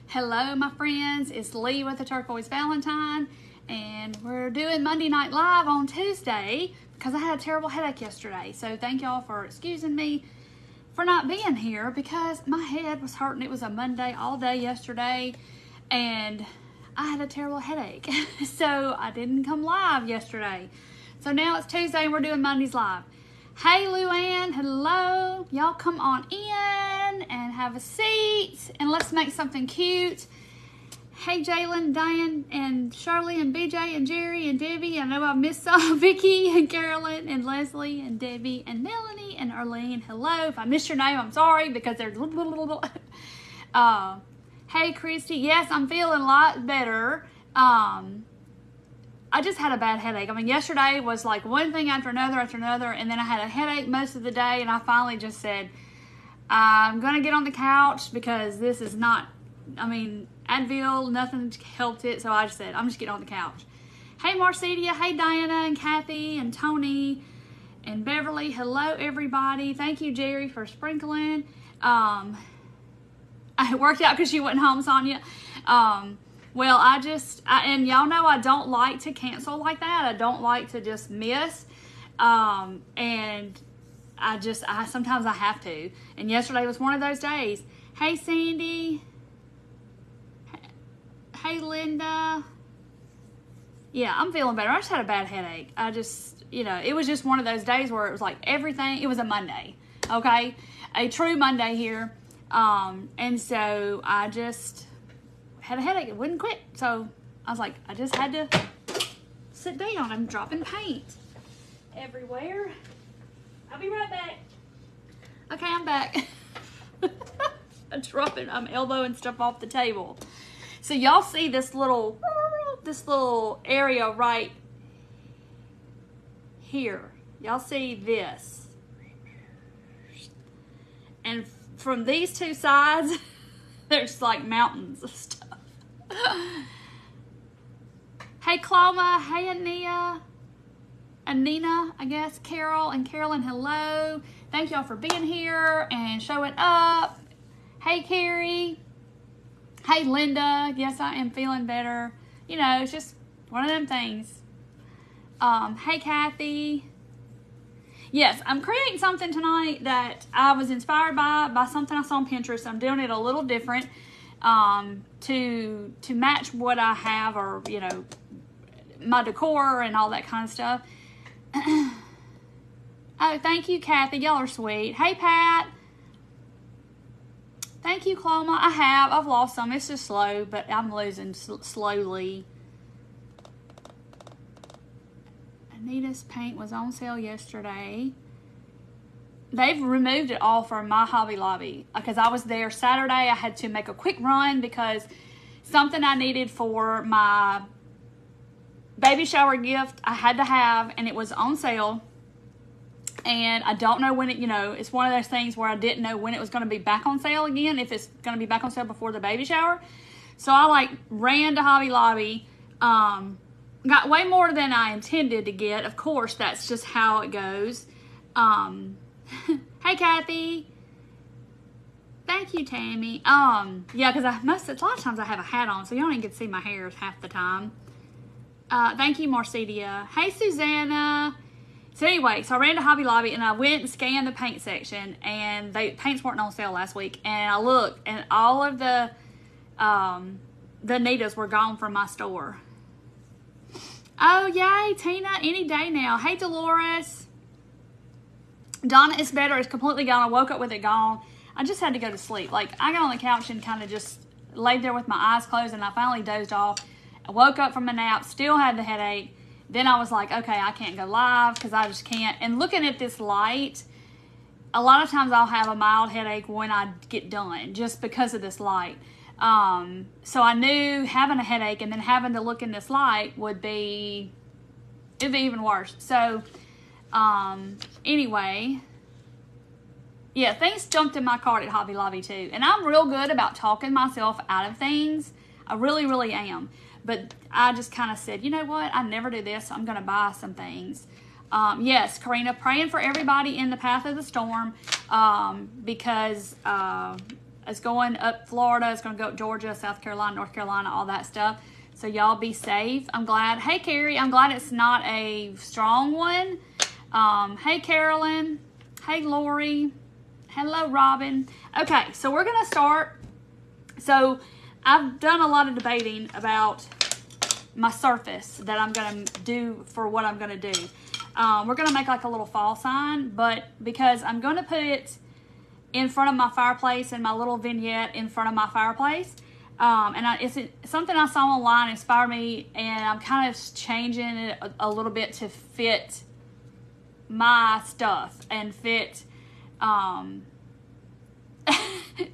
Hello, my friends. It's Lee with the Turquoise Valentine, and we're doing Monday Night Live on Tuesday because I had a terrible headache yesterday. So thank y'all for excusing me for not being here because my head was hurting. It was a Monday all day yesterday, and I had a terrible headache. So I didn't come live yesterday. So now it's Tuesday and we're doing Mondays Live. Hey, Luann, hello. Y'all come on in and have a seat and let's make something cute. Hey, Jalen, Diane, and Shirley, and BJ, and Jerry, and Debbie. I know I missed some. Vicky, and Carolyn, and Leslie, and Debbie, and Melanie, and Arlene. Hello. If I missed your name, I'm sorry because there's hey, Christy. Yes, I'm feeling a lot better. I just had a bad headache. I mean, yesterday was like one thing after another, and then I had a headache most of the day, and I finally just said, I'm going to get on the couch because this is not, I mean, Advil, nothing helped it, so I just said, I'm just getting on the couch. Hey, Marcedia. Hey, Diana, and Kathy, and Tony, and Beverly. Hello, everybody. Thank you, Jerry, for sprinkling. It worked out because you went home, Sonia. Well, and y'all know I don't like to cancel like that. I don't like to just miss. And sometimes I have to. And yesterday was one of those days. Hey, Sandy. Hey, Linda. Yeah, I'm feeling better. I just had a bad headache. It was just one of those days where it was like everything. It was a Monday, okay? A true Monday here. And so I just had a headache. It wouldn't quit. So I was like, I just had to sit down. I'm dropping paint everywhere. I'll be right back. Okay, I'm back. I'm elbowing stuff off the table. So y'all see this little area right here. Y'all see this. And from these two sides, there's like mountains of stuff. Hey, Cloma. Hey, Anina, I guess. Carol and Carolyn, hello. Thank y'all for being here and showing up. Hey, Carrie. Hey, Linda. Yes, I am feeling better. You know, it's just one of them things. Hey, Kathy. Yes, I'm creating something tonight that I was inspired by something I saw on Pinterest. I'm doing it a little different to match what I have, or, you know, my decor and all that kind of stuff. Oh, thank you, Kathy. Y'all are sweet. Hey, Pat. Thank you, Cloma. I've lost some. It's just slow, but I'm losing slowly. Anita's paint was on sale yesterday. They've removed it all from my Hobby Lobby because I was there Saturday. I had to make a quick run because something I needed for my baby shower gift I had to have, and it was on sale. And I don't know when it's one of those things where I didn't know when it was going to be back on sale again, if it's going to be back on sale before the baby shower. So I ran to Hobby Lobby, got way more than I intended to get. Of course, that's just how it goes. Hey, Kathy. Thank you, Tammy. Yeah, because a lot of times I have a hat on, so you don't even get to see my hair half the time. Thank you, Marcedia. Hey, Susanna. So anyway, so I ran to Hobby Lobby and I went and scanned the paint section, and paints weren't on sale last week. And I looked, and all of the Nitas were gone from my store. Oh, yay, Tina, any day now. Hey, Dolores. Donna, it's better. It's completely gone. I woke up with it gone. I just had to go to sleep. I got on the couch and kind of just laid there with my eyes closed, and I finally dozed off. I woke up from a nap, still had the headache. Then I was like, okay, I can't go live because I just can't. And looking at this light, a lot of times I'll have a mild headache when I get done just because of this light. So I knew having a headache and then having to look in this light it'd be even worse. So, anyway, yeah, things jumped in my cart at Hobby Lobby too. And I'm real good about talking myself out of things. I really, really am. But I just kind of said, you know what? I never do this, so I'm going to buy some things. Yes, Karina, praying for everybody in the path of the storm because It's going up Florida. It's going to go up Georgia, South Carolina, North Carolina, all that stuff. So y'all be safe. I'm glad. Hey, Carrie. I'm glad it's not a strong one. Hey, Carolyn. Hey, Lori. Hello, Robin. Okay, so we're going to start. So I've done a lot of debating about my surface that I'm going to do for what I'm going to do. We're going to make like a little fall sign, but because I'm going to put it in front of my fireplace and my little vignette in front of my fireplace. It's something I saw online, inspired me, and I'm kind of changing it a little bit to fit my stuff and fit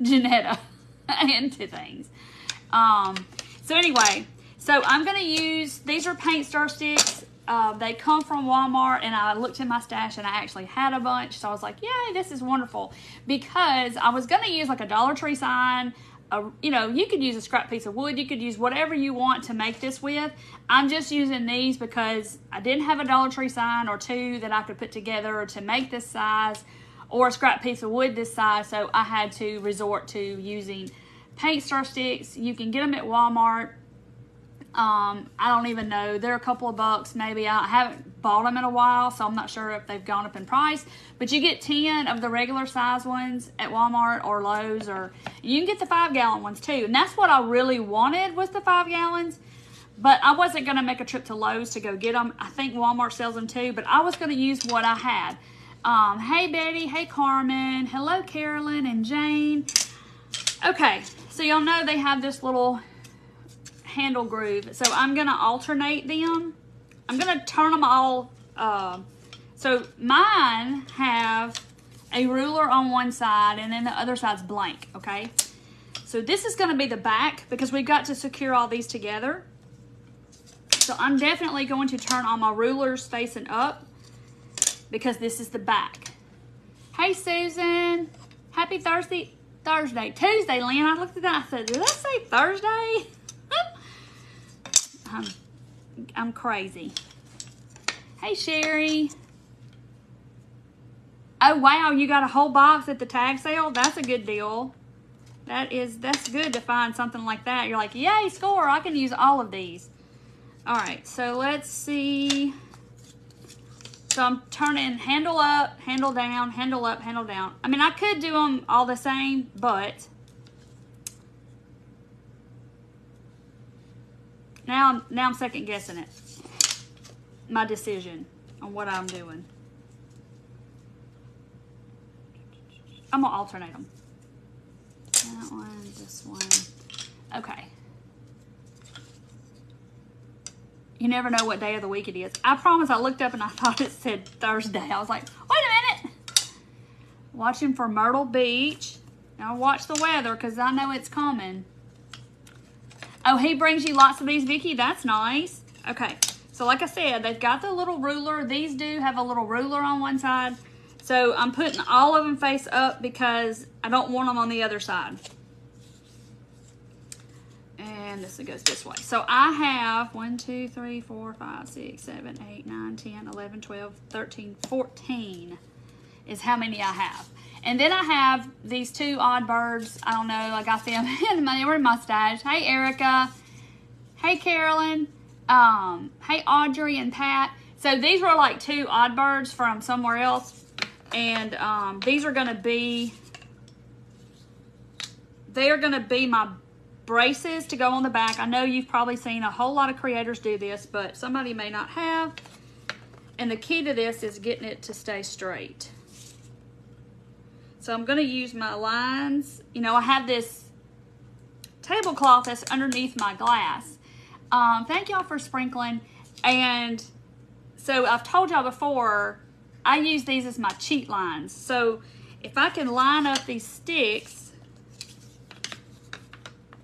Janetta into things. So anyway, so I'm going to use, these are paint stir sticks. They come from Walmart, and I looked in my stash and I actually had a bunch. So I was like, yay, this is wonderful. Because I was going to use like a Dollar Tree sign. You know, you could use a scrap piece of wood. You could use whatever you want to make this with. I'm just using these because I didn't have a Dollar Tree sign or two that I could put together to make this size, or a scrap piece of wood this size. So I had to resort to using paint stir sticks. You can get them at Walmart. I don't even know. They're a couple of bucks maybe. I haven't bought them in a while, so I'm not sure if they've gone up in price. But you get 10 of the regular size ones at Walmart or Lowe's, or you can get the 5-gallon ones too. And that's what I really wanted, was the 5 gallons. But I wasn't going to make a trip to Lowe's to go get them. I think Walmart sells them too, but I was going to use what I had. Hey Betty, hey Carmen, hello Carolyn and Jane. Okay, so y'all know they have this little handle groove, so I'm gonna alternate them. I'm gonna turn them all. So mine have a ruler on one side, and then the other side's blank. Okay, so this is gonna be the back because we've got to secure all these together. So I'm definitely going to turn all my rulers facing up because this is the back. Hey Susan, happy Tuesday, Lynn. I looked at that. I said, did I say Thursday? I'm crazy. Hey Sherry. Oh wow, you got a whole box at the tag sale? That's a good deal. That's good to find something like that. You're like, yay, score, I can use all of these. Alright, so let's see. So I'm turning handle up, handle down, handle up, handle down. I mean, I could do them all the same, but now I'm second guessing it. My decision on what I'm doing. I'm gonna alternate them. That one, this one. Okay. You never know what day of the week it is. I promise I looked up and I thought it said Thursday. I was like, wait a minute. Watching for Myrtle Beach. Now watch the weather because I know it's coming. Oh, he brings you lots of these, Vicky. That's nice. Okay. So like I said, they've got the little ruler. These do have a little ruler on one side. So I'm putting all of them face up because I don't want them on the other side. And this goes this way. So I have 1, 2, 3, 4, 5, 6, 7, 8, 9, 10, 11, 12, 13, 14 is how many I have. And then I have these two odd birds. I don't know, I got them in my mustache. Hey, Erica. Hey, Carolyn. Hey, Audrey and Pat. So these were like two odd birds from somewhere else. And these are going to be, they are going to be my braces to go on the back. I know you've probably seen a whole lot of creators do this, but somebody may not have. And the key to this is getting it to stay straight. So I'm going to use my lines. You know, I have this tablecloth that's underneath my glass. Thank y'all for sprinkling. And so I've told y'all before, I use these as my cheat lines. So if I can line up these sticks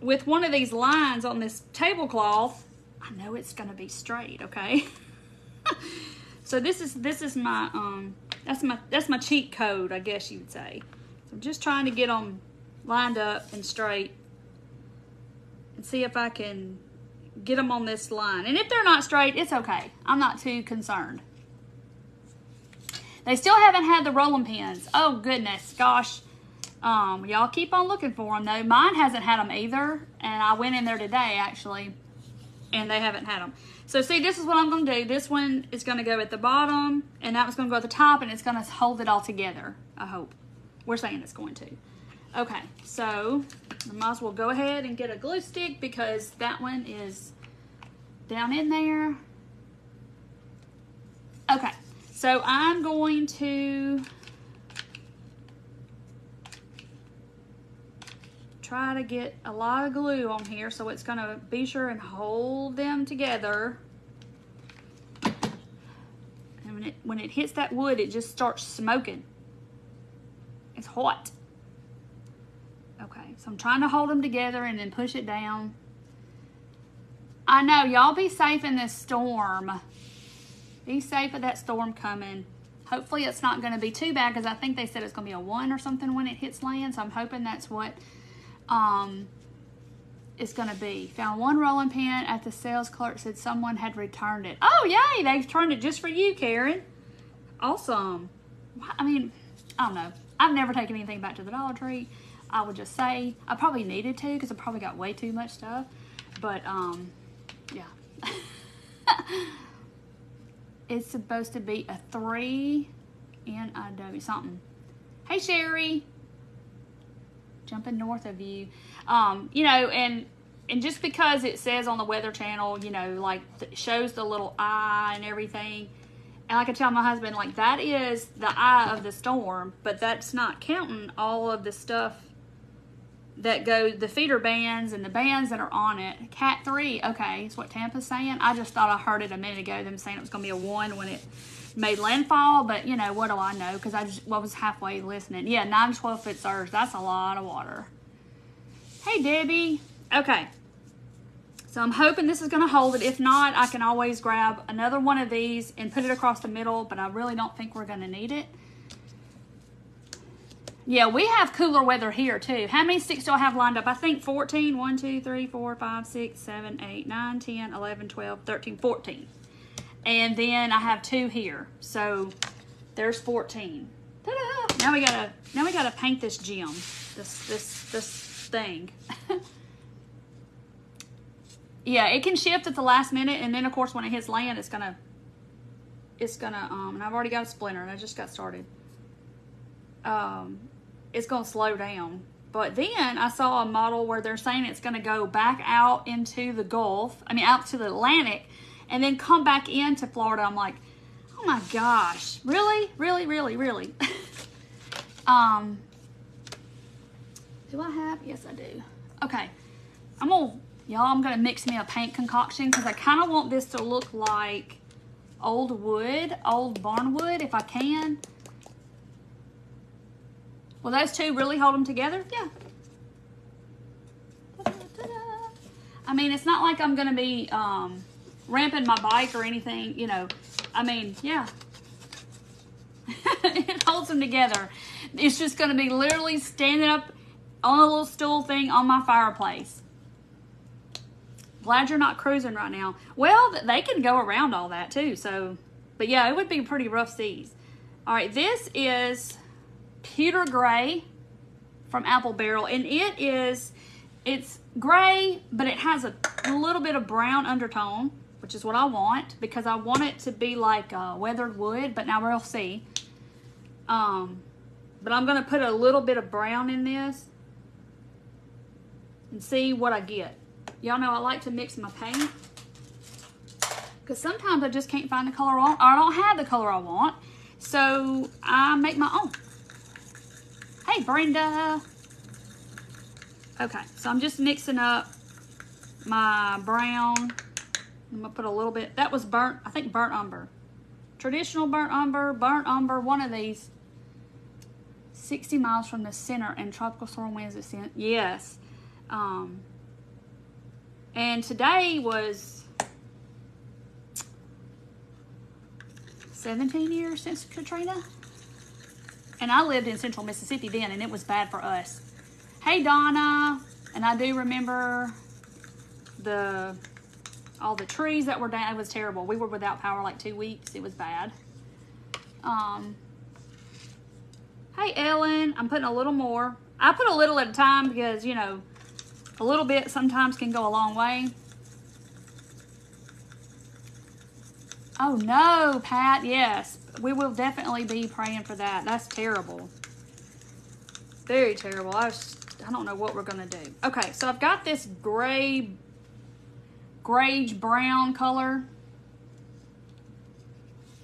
with one of these lines on this tablecloth, I know it's going to be straight, okay? So this is my that's my cheat code, I guess you would say. So I'm just trying to get them lined up and straight and see if I can get them on this line. And if they're not straight, it's okay. I'm not too concerned. They still haven't had the rolling pins. Oh goodness, gosh. Y'all keep on looking for them though. Mine hasn't had them either, and I went in there today actually, and they haven't had them. So see, this is what I'm going to do. This one is going to go at the bottom, and that one's going to go at the top, and it's going to hold it all together, I hope. We're saying it's going to. Okay, so I might as well go ahead and get a glue stick because that one is down in there. Okay, so I'm going to try to get a lot of glue on here so it's going to be sure and hold them together. And when it hits that wood, it just starts smoking. It's hot. Okay, so I'm trying to hold them together and then push it down. I know, y'all be safe in this storm. Be safe with that storm coming. Hopefully it's not going to be too bad because I think they said it's going to be a 1 or something when it hits land. So I'm hoping that's what it's going to be. Found one rolling pin at the sales clerk, said someone had returned it. Oh, yay! They returned it just for you, Karen. Awesome. I mean, I don't know. I've never taken anything back to the Dollar Tree. I would just say I probably needed to because I probably got way too much stuff. But, yeah. It's supposed to be a 3 NIW something. Hey, Sherry. Jumping north of you. You know, and just because it says on the Weather Channel, you know, like shows the little eye and everything. And like I tell my husband, like that is the eye of the storm, but that's not counting all of the stuff that go, the feeder bands and the bands that are on it. Cat 3, okay, is what Tampa's saying. I just thought I heard it a minute ago, them saying it was going to be a 1 when it made landfall, but you know, what do I know? Because I was halfway listening. Yeah, 9 to 12 foot surge, that's a lot of water. Hey, Debbie. Okay, so I'm hoping this is going to hold it. If not, I can always grab another one of these and put it across the middle, but I really don't think we're going to need it. Yeah, we have cooler weather here too. How many sticks do I have lined up? I think 14. 1, 2, 3, 4, 5, 6, 7, 8, 9, 10, 11, 12, 13, 14. And then I have 2 here. So there's 14. Ta-da! Now we gotta paint this gem. This thing. Yeah, it can shift at the last minute, and then of course when it hits land, it's gonna and I've already got a splinter and I just got started. It's gonna slow down. But then I saw a model where they're saying it's gonna go back out into the Gulf, out to the Atlantic, and then come back into Florida. I'm like, oh my gosh, really? Really, really, really? Do I have? Yes, I do. Okay, I'm gonna mix me a paint concoction because I kind of want this to look like old wood, old barn wood, if I can. Will those two really hold them together? Yeah. Ta-da-ta-da. I mean, it's not like I'm gonna be ramping my bike or anything, you know. I mean, yeah. It holds them together. It's just gonna be literally standing up on a little stool thing on my fireplace. Glad you're not cruising right now. Well, they can go around all that too, so. But yeah, it would be pretty rough seas. All right, this is Pewter Gray from Apple Barrel, and it's gray, but it has a little bit of brown undertone, which is what I want because I want it to be like weathered wood, but now we'll see. But I'm gonna put a little bit of brown in this and see what I get. Y'all know I like to mix my paint because sometimes I just can't find the color I want, or I don't have the color I want, so I make my own. Hey, Brenda. Okay, so I'm just mixing up my brown. I'm gonna put a little bit. That was burnt, I think burnt umber. Traditional burnt umber, one of these. 60 miles from the center and tropical storm winds at sent. Yes. And today was 17 years since Katrina. And I lived in central Mississippi then, and it was bad for us. Hey, Donna. And I do remember all the trees that were down. It was terrible. We were without power like 2 weeks. It was bad. Hey, Ellen. I'm putting a little more. I put a little at a time because, you know, a little bit sometimes can go a long way. Oh no, Pat, yes. We will definitely be praying for that. That's terrible. Very terrible. I don't know what we're going to do. Okay, so I've got this grayish brown color.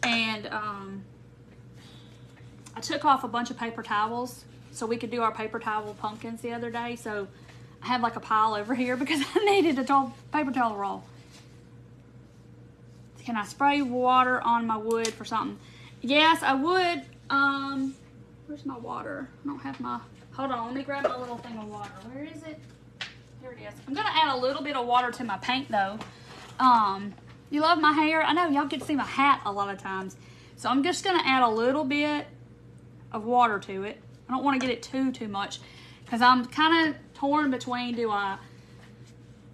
And I took off a bunch of paper towels so we could do our paper towel pumpkins the other day. So I have like a pile over here because I needed a paper towel roll. Can I spray water on my wood for something? Yes, I would. Where's my water? I don't have my, hold on, let me grab my little thing of water. Where is it? Here it is. I'm gonna add a little bit of water to my paint though. You love my hair? I know y'all get to see my hat a lot of times. So I'm just gonna add a little bit of water to it. I don't wanna get it too much because I'm kind of torn between, do I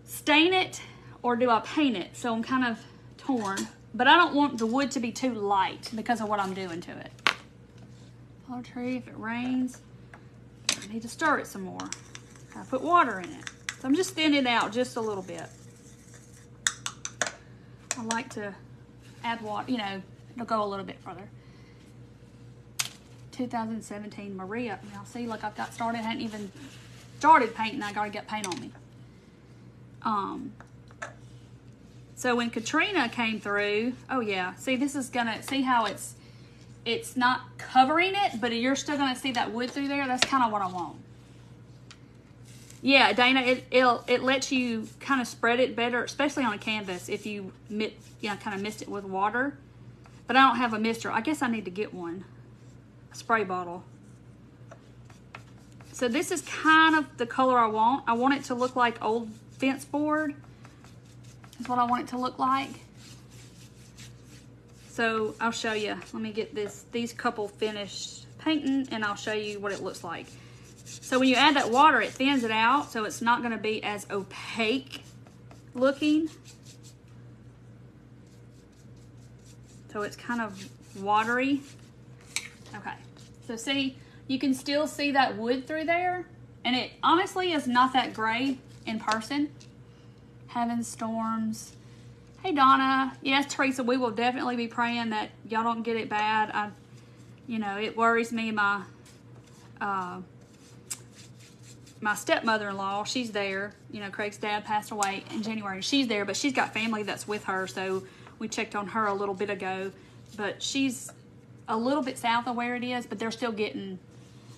stain it or do I paint it? So I'm kind of torn, but I don't want the wood to be too light because of what I'm doing to it. Hollow tree, if it rains, I need to stir it some more. I put water in it. So I'm just thinning it out just a little bit. I like to add water, you know, it'll go a little bit further. 2017 Maria. Now see, look, I've got started, I hadn't even started painting, I gotta get paint on me. So when Katrina came through, oh yeah, see this is gonna, see how it's not covering it, but you're still gonna see that wood through there. That's kind of what I want. Yeah, Dana, it lets you kind of spread it better, especially on a canvas if you kind of mist it with water. But I don't have a mister. I guess I need to get one, a spray bottle. So this is kind of the color I want. I want it to look like old fence board. Is what I want it to look like. So I'll show you. Let me get these couple finished painting and I'll show you what it looks like. So when you add that water, it thins it out, so it's not going to be as opaque looking. So it's kind of watery. Okay, so see, you can still see that wood through there, and it honestly is not that gray in person. Having storms. Hey Donna, yes Teresa, we will definitely be praying that y'all don't get it bad. You know, it worries me. My stepmother-in-law, she's there. You know, Craig's dad passed away in January. She's there, but she's got family that's with her, so we checked on her a little bit ago. But she's a little bit south of where it is, but they're still getting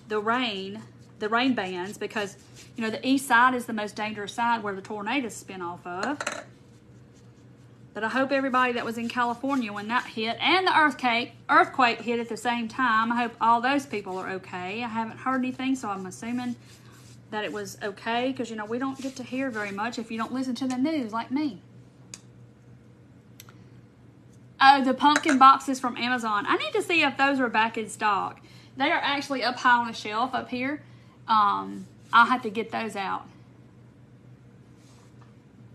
the rain bands because, you know, the east side is the most dangerous side where the tornadoes spin off of. But I hope everybody that was in California when that hit and the earthquake hit at the same time, I hope all those people are okay. I haven't heard anything, so I'm assuming that it was okay because, you know, we don't get to hear very much if you don't listen to the news like me. Oh, the pumpkin boxes from Amazon. I need to see if those are back in stock. They are actually up high on a shelf up here. I'll have to get those out.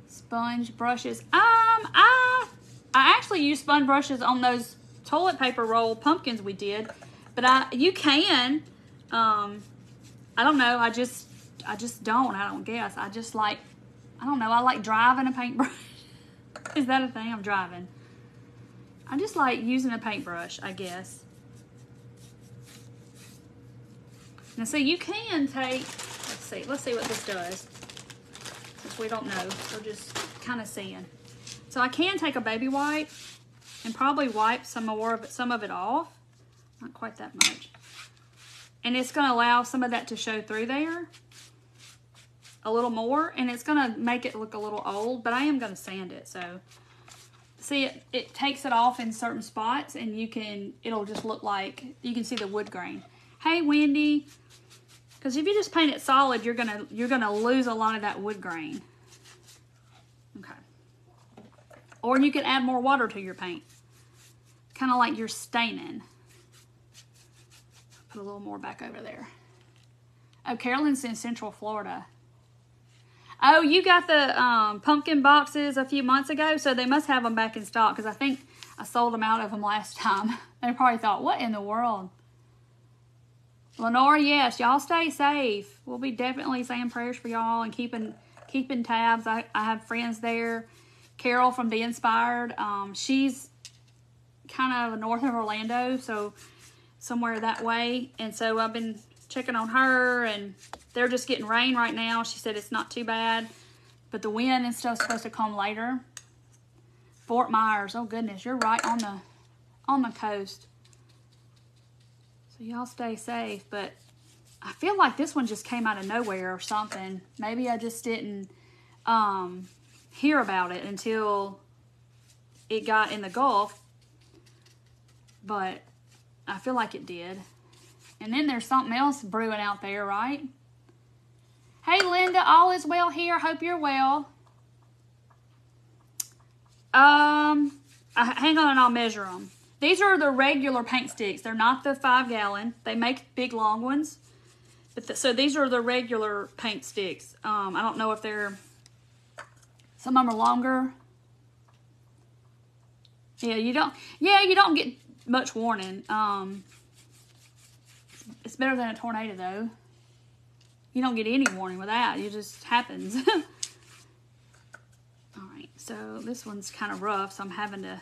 Sponge brushes. I actually used sponge brushes on those toilet paper roll pumpkins we did, but you can. I don't know. I just don't. I don't guess. I just like, I don't know. I like driving a paintbrush. Is that a thing? I'm driving. I just like using a paintbrush, I guess. Now see, you can take, let's see what this does. Since we don't know, we're just kind of seeing. So I can take a baby wipe and probably wipe some of it off. Not quite that much. And it's gonna allow some of that to show through there a little more, and it's gonna make it look a little old, but I am gonna sand it, so. See, it takes it off in certain spots, and it'll just look like, you can see the wood grain. Hey, Wendy. Because if you just paint it solid, you're gonna lose a lot of that wood grain. Okay. Or you can add more water to your paint. Kind of like you're staining. Put a little more back over there. Oh, Carolyn's in Central Florida. Oh, you got the pumpkin boxes a few months ago, so they must have them back in stock because I think I sold them out of them last time. They probably thought, what in the world? Lenora, yes, y'all stay safe. We'll be definitely saying prayers for y'all and keeping tabs. I have friends there. Carol from Be Inspired. She's kind of north of Orlando, so somewhere that way. And so I've been checking on her, and they're just getting rain right now. She said it's not too bad, but the wind and stuff's supposed to come later. Fort Myers. Oh goodness, you're right on the coast. So y'all stay safe, but I feel like this one just came out of nowhere or something. Maybe I just didn't hear about it until it got in the Gulf, but I feel like it did. And then there's something else brewing out there, right? Hey Linda, all is well here. Hope you're well. Hang on, I'll measure them. These are the regular paint sticks. They're not the 5-gallon. They make big long ones. But so these are the regular paint sticks. I don't know if they're, some of them are longer. Yeah, you don't get much warning. It's better than a tornado though. You don't get any warning with that. It just happens. All right, so this one's kind of rough, so I'm having to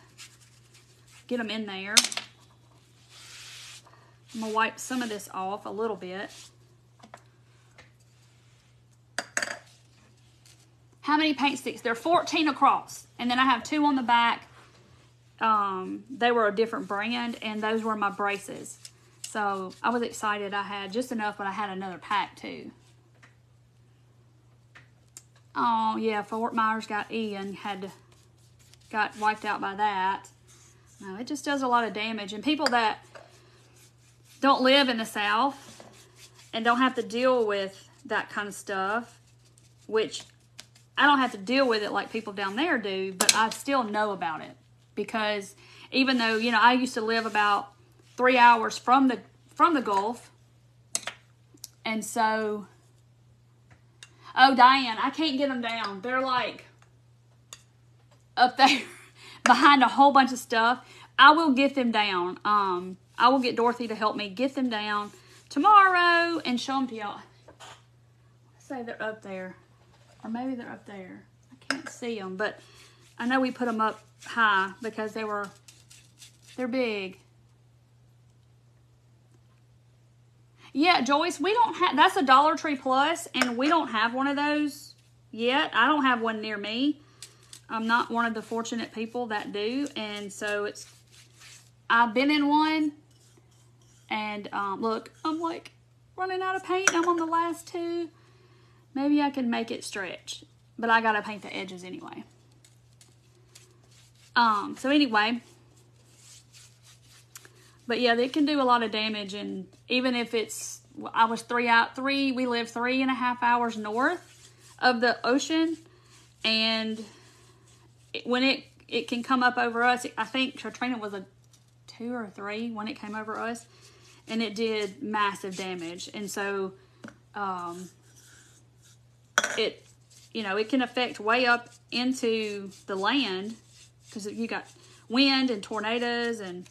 get them in there. I'm gonna wipe some of this off a little bit. How many paint sticks? There are 14 across, and then I have 2 on the back. They were a different brand, and those were my braces. So I was excited. I had just enough, but I had another pack too. Oh yeah, Fort Myers got Ian, got wiped out by that. No, it just does a lot of damage. And people that don't live in the South and don't have to deal with that kind of stuff, which I don't have to deal with it like people down there do, but I still know about it. Because even though, you know, I used to live about 3 hours from the Gulf. And so, oh, Diane, I can't get them down. They're like up there behind a whole bunch of stuff. I will get them down. I will get Dorothy to help me get them down tomorrow and show them to y'all. Let's say they're up there. Or maybe they're up there. I can't see them, but I know we put them up high because they're big. Yeah, Joyce, we don't have, that's a Dollar Tree Plus, and we don't have one of those yet. I don't have one near me. I'm not one of the fortunate people that do, and so I've been in one, and look, I'm like running out of paint. I'm on the last 2. Maybe I can make it stretch, but I gotta paint the edges anyway. So anyway, but yeah, they can do a lot of damage, and even if it's, we live 3.5 hours north of the ocean, and when it can come up over us, I think Katrina was a 2 or 3 when it came over us, and it did massive damage. And so, it can affect way up into the land, because you got wind and tornadoes and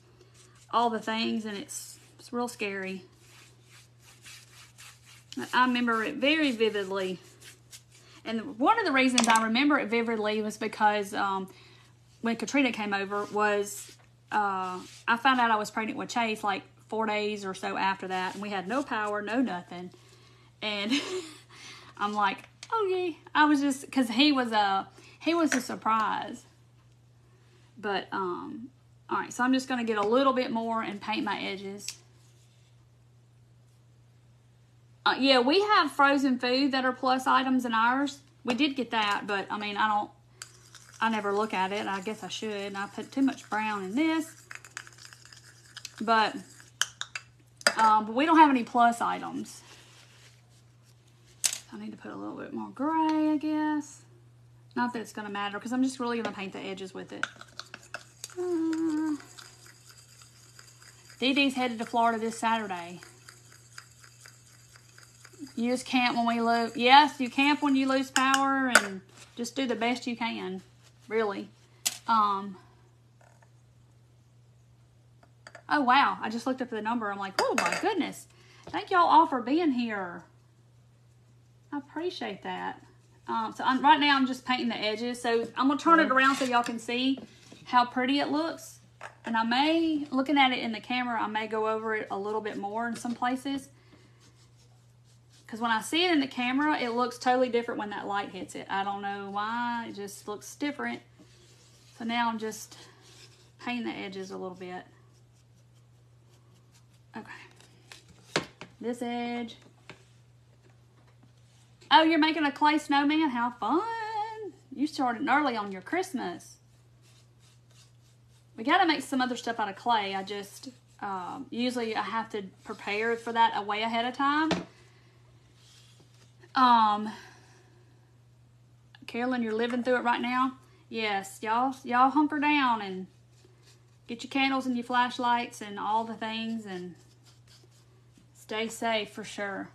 all the things, and it's real scary. I remember it very vividly. And one of the reasons I remember it vividly was because when Katrina came over was I found out I was pregnant with Chase like 4 days or so after that, and we had no power, no nothing. And I'm like, oh yeah, I was just, because he was a surprise. But all right, so I'm just going to get a little bit more and paint my edges. Yeah, we have frozen food that are plus items in ours. We did get that, but I mean, I never look at it. I guess I should. And I put too much brown in this. But we don't have any plus items. I need to put a little bit more gray, I guess. Not that it's going to matter, because I'm just really going to paint the edges with it. Dee Dee's headed to Florida this Saturday. You just camp when we lose. Yes, you camp when you lose power, and just do the best you can, really. Oh wow, I just looked up the number. I'm like, oh my goodness, Thank y'all all for being here. I appreciate that. Right now I'm just painting the edges. So I'm going to turn it around so y'all can see how pretty it looks. And I may, looking at it in the camera, I may go over it a little bit more in some places. Because when I see it in the camera, it looks totally different when that light hits it. I don't know why. It just looks different. So now I'm just painting the edges a little bit. Okay. This edge. Oh, you're making a clay snowman? How fun. You started early on your Christmas. We got to make some other stuff out of clay. I just, usually I have to prepare for that way ahead of time. Carolyn, you're living through it right now? Yes, y'all hunker down and get your candles and your flashlights and all the things and stay safe for sure.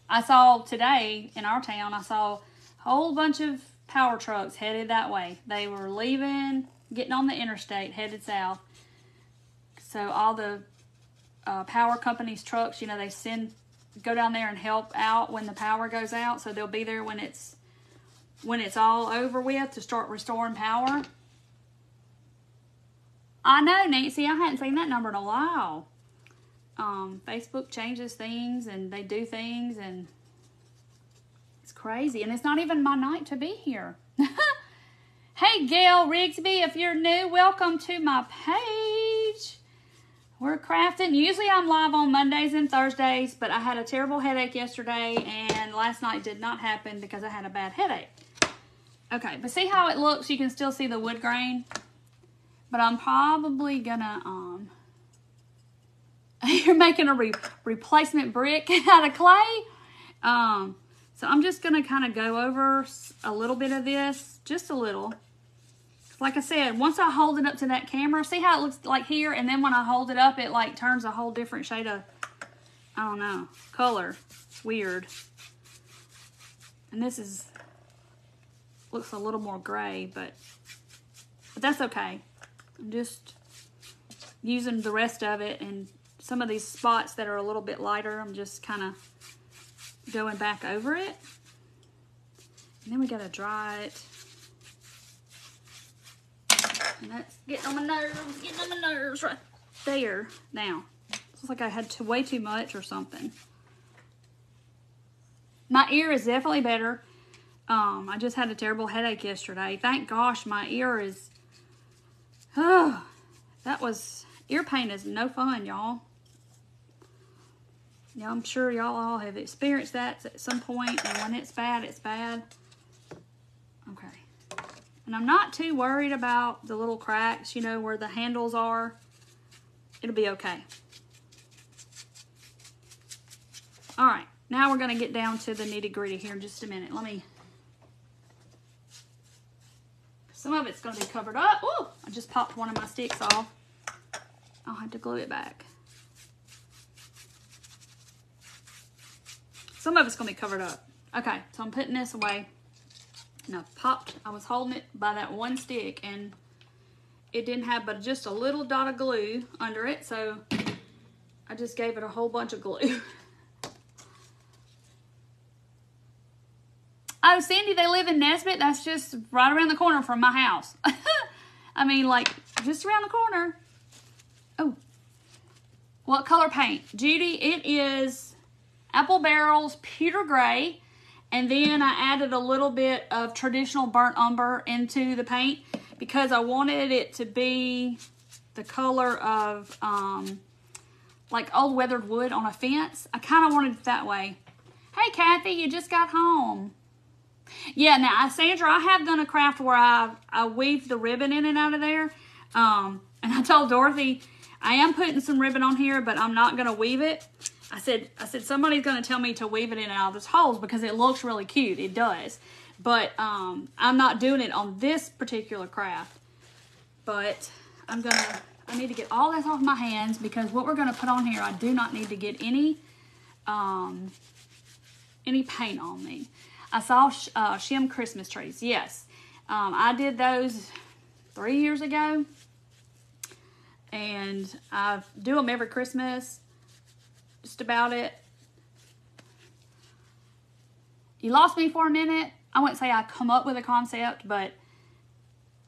I saw today in our town, I saw a whole bunch of power trucks headed that way. They were leaving, getting on the interstate, headed south. So all the power companies' trucks, you know, they go down there and help out when the power goes out. So they'll be there when it's all over with to start restoring power. I know, Nancy. I hadn't seen that number in a while. Facebook changes things and they do things and it's crazy. And it's not even my night to be here. Hey, Gail Rigsby, if you're new, welcome to my page. We're crafting. Usually I'm live on Mondays and Thursdays, but I had a terrible headache yesterday and last night did not happen because I had a bad headache. Okay, but see how it looks? You can still see the wood grain. But I'm probably gonna, you're making a replacement brick out of clay. So I'm just gonna kind of go over a little bit of this, just a little. Like I said, once I hold it up to that camera, see how it looks like here? And then when I hold it up, it like turns a whole different shade of, I don't know, color. It's weird. And this looks a little more gray, but that's okay. I'm just using the rest of it, and some of these spots that are a little bit lighter, I'm just kind of going back over it. And then we got to dry it. And that's getting on my nerves right there. Now, it's like I had way too much or something. My ear is definitely better. I just had a terrible headache yesterday. Thank gosh my ear is, ear pain is no fun, y'all. Yeah, I'm sure y'all all have experienced that at some point, and when it's bad, it's bad. Okay. And I'm not too worried about the little cracks, you know, where the handles are. It'll be okay. All right, now we're going to get down to the nitty-gritty here in just a minute. Some of it's going to be covered up. Oh, I just popped one of my sticks off. I'll have to glue it back. Some of it's going to be covered up. Okay, so I'm putting this away. And I was holding it by that one stick and it didn't have but just a little dot of glue under it. So I just gave it a whole bunch of glue. Oh, Sandy, they live in Nesbitt. That's just right around the corner from my house. I mean, like, just around the corner. Oh. What color paint? Judy, it is Apple Barrel's Pewter Gray. And then I added a little bit of traditional burnt umber into the paint because I wanted it to be the color of like old weathered wood on a fence. I kind of wanted it that way. Hey, Kathy, you just got home. Yeah, now, Sandra, I have done a craft where I weaved the ribbon in and out of there. And I told Dorothy, I am putting some ribbon on here, but I'm not going to weave it. I said somebody's going to tell me to weave it in and out of those holes because it looks really cute. It does. But I'm not doing it on this particular craft. But I need to get all this off my hands because what we're going to put on here, I do not need to get any paint on me. I saw shim Christmas trees. Yes. I did those 3 years ago. And I do them every Christmas. just about it. You lost me for a minute. I wouldn't say I come up with a concept, but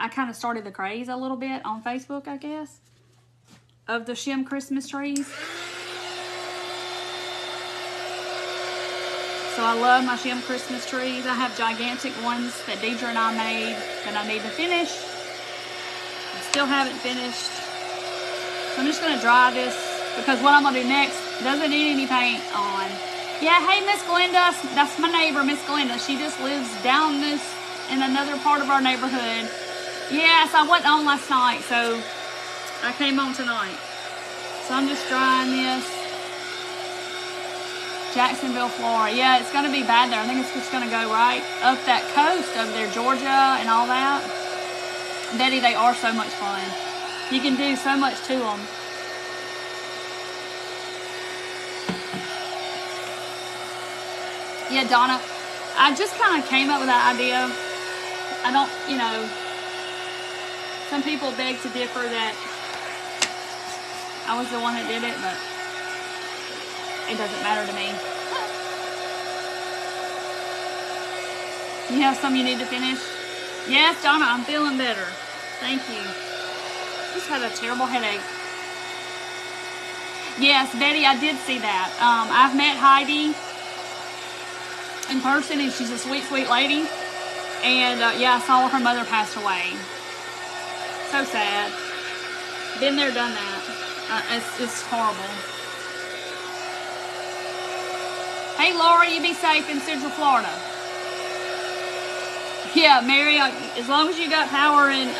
I kind of started the craze a little bit on Facebook, I guess, of the shim Christmas trees. So I love my shim Christmas trees. I have gigantic ones that Deidre and I made that I need to finish. I still haven't finished. So I'm just going to dry this because what I'm going to do next doesn't need any paint on. Yeah, hey, Miss Glenda. That's my neighbor, Miss Glenda. She just lives down this in another part of our neighborhood. Yes, I wasn't on last night, so I came on tonight. So I'm just drying this. Jacksonville, Florida. Yeah, it's going to be bad there. I think it's just going to go right up that coast over there, Georgia and all that. Betty, they are so much fun. You can do so much to them. Yeah, Donna, I just kind of came up with that idea. I don't, you know, some people beg to differ that I was the one that did it, but it doesn't matter to me. You have some you need to finish? Yes, Donna, I'm feeling better. Thank you. Just had a terrible headache. Yes, Betty, I did see that. I've met Heidi in person, and she's a sweet, sweet lady. And yeah, I saw her mother passed away. So sad. Been there, done that. It's horrible. Hey, Laura, you be safe in Central Florida. Yeah, Mary, as long as you got power and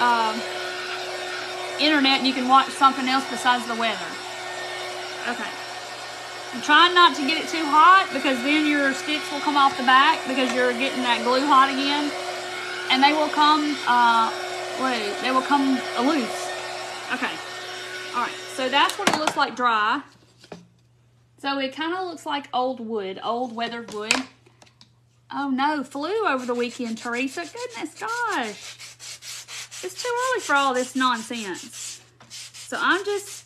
internet, you can watch something else besides the weather. Okay. I'm trying not to get it too hot because then your sticks will come off the back because you're getting that glue hot again. And they will come, they will come loose. Okay. All right. So that's what it looks like dry. So it kind of looks like old wood, old weathered wood. Oh no, flu over the weekend, Teresa. Goodness gosh. It's too early for all this nonsense. So I'm just,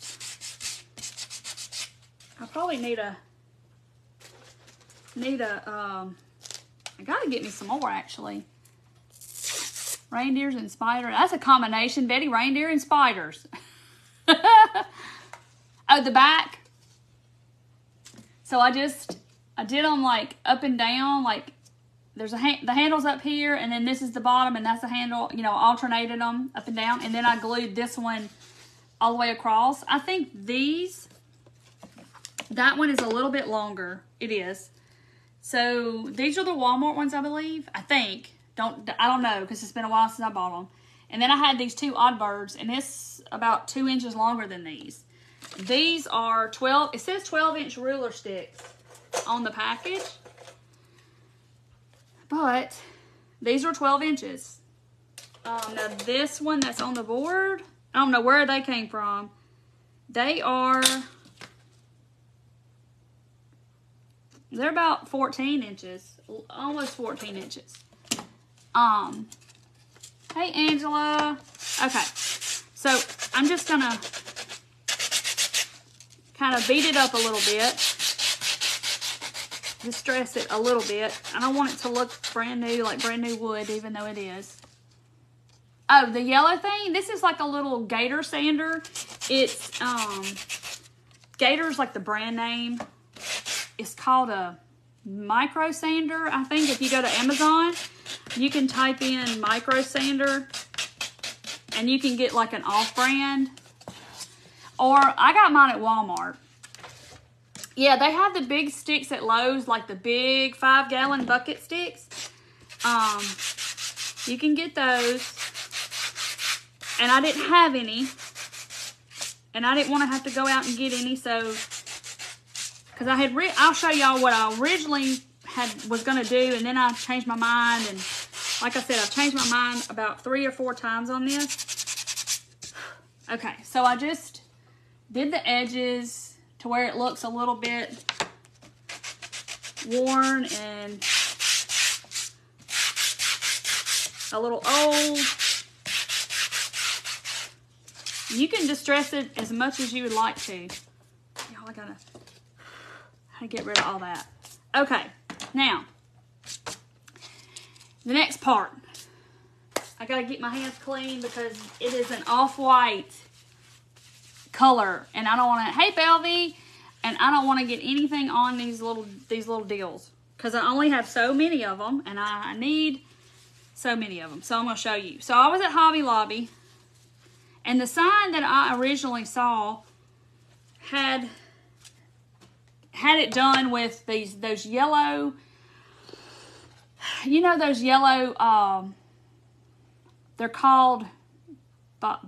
I probably need a, I gotta get me some more actually. Reindeers and spiders. That's a combination, Betty. Reindeer and spiders. Oh, the back. So I did them like up and down, like there's the handle's up here, and then this is the bottom, and that's the handle, you know, alternated them up and down, and then I glued this one all the way across. I think that one is a little bit longer. It is. So these are the Walmart ones, I believe. I think. I don't know, because it's been a while since I bought them. And then I had these two Oddbirds, and it's about 2 inches longer than these. These are 12, it says 12-inch ruler sticks on the package. But these are 12 inches. Now this one that's on the board, I don't know where they came from. They're about 14 inches, almost 14 inches. Hey Angela. Okay, so I'm just gonna kind of beat it up a little bit. Distress it a little bit. I don't want it to look brand new, like brand new wood, even though it is. Oh, the yellow thing, this is like a little Gator sander. It's, Gator's like the brand name. It's called a micro sander. I think if you go to Amazon, you can type in micro sander and you can get like an off-brand. Or I got mine at Walmart. Yeah, they have the big sticks at Lowe's, like the big 5-gallon bucket sticks. You can get those. And I didn't have any. And I didn't want to have to go out and get any, so because I'll show y'all what I originally was going to do, and then I changed my mind, and like I said, I've changed my mind about 3 or 4 times on this. Okay, so I just did the edges to where it looks a little bit worn and a little old. You can distress it as much as you would like to. Y'all, I gotta How to get rid of all that. Okay, now, the next part. I gotta get my hands clean because it is an off-white color. And I don't want to, hey Belvy, and I don't want to get anything on these little deals. Because I only have so many of them, and I need so many of them. So I'm going to show you. So I was at Hobby Lobby, and the sign that I originally saw had it done with those yellow, you know, those yellow, they're called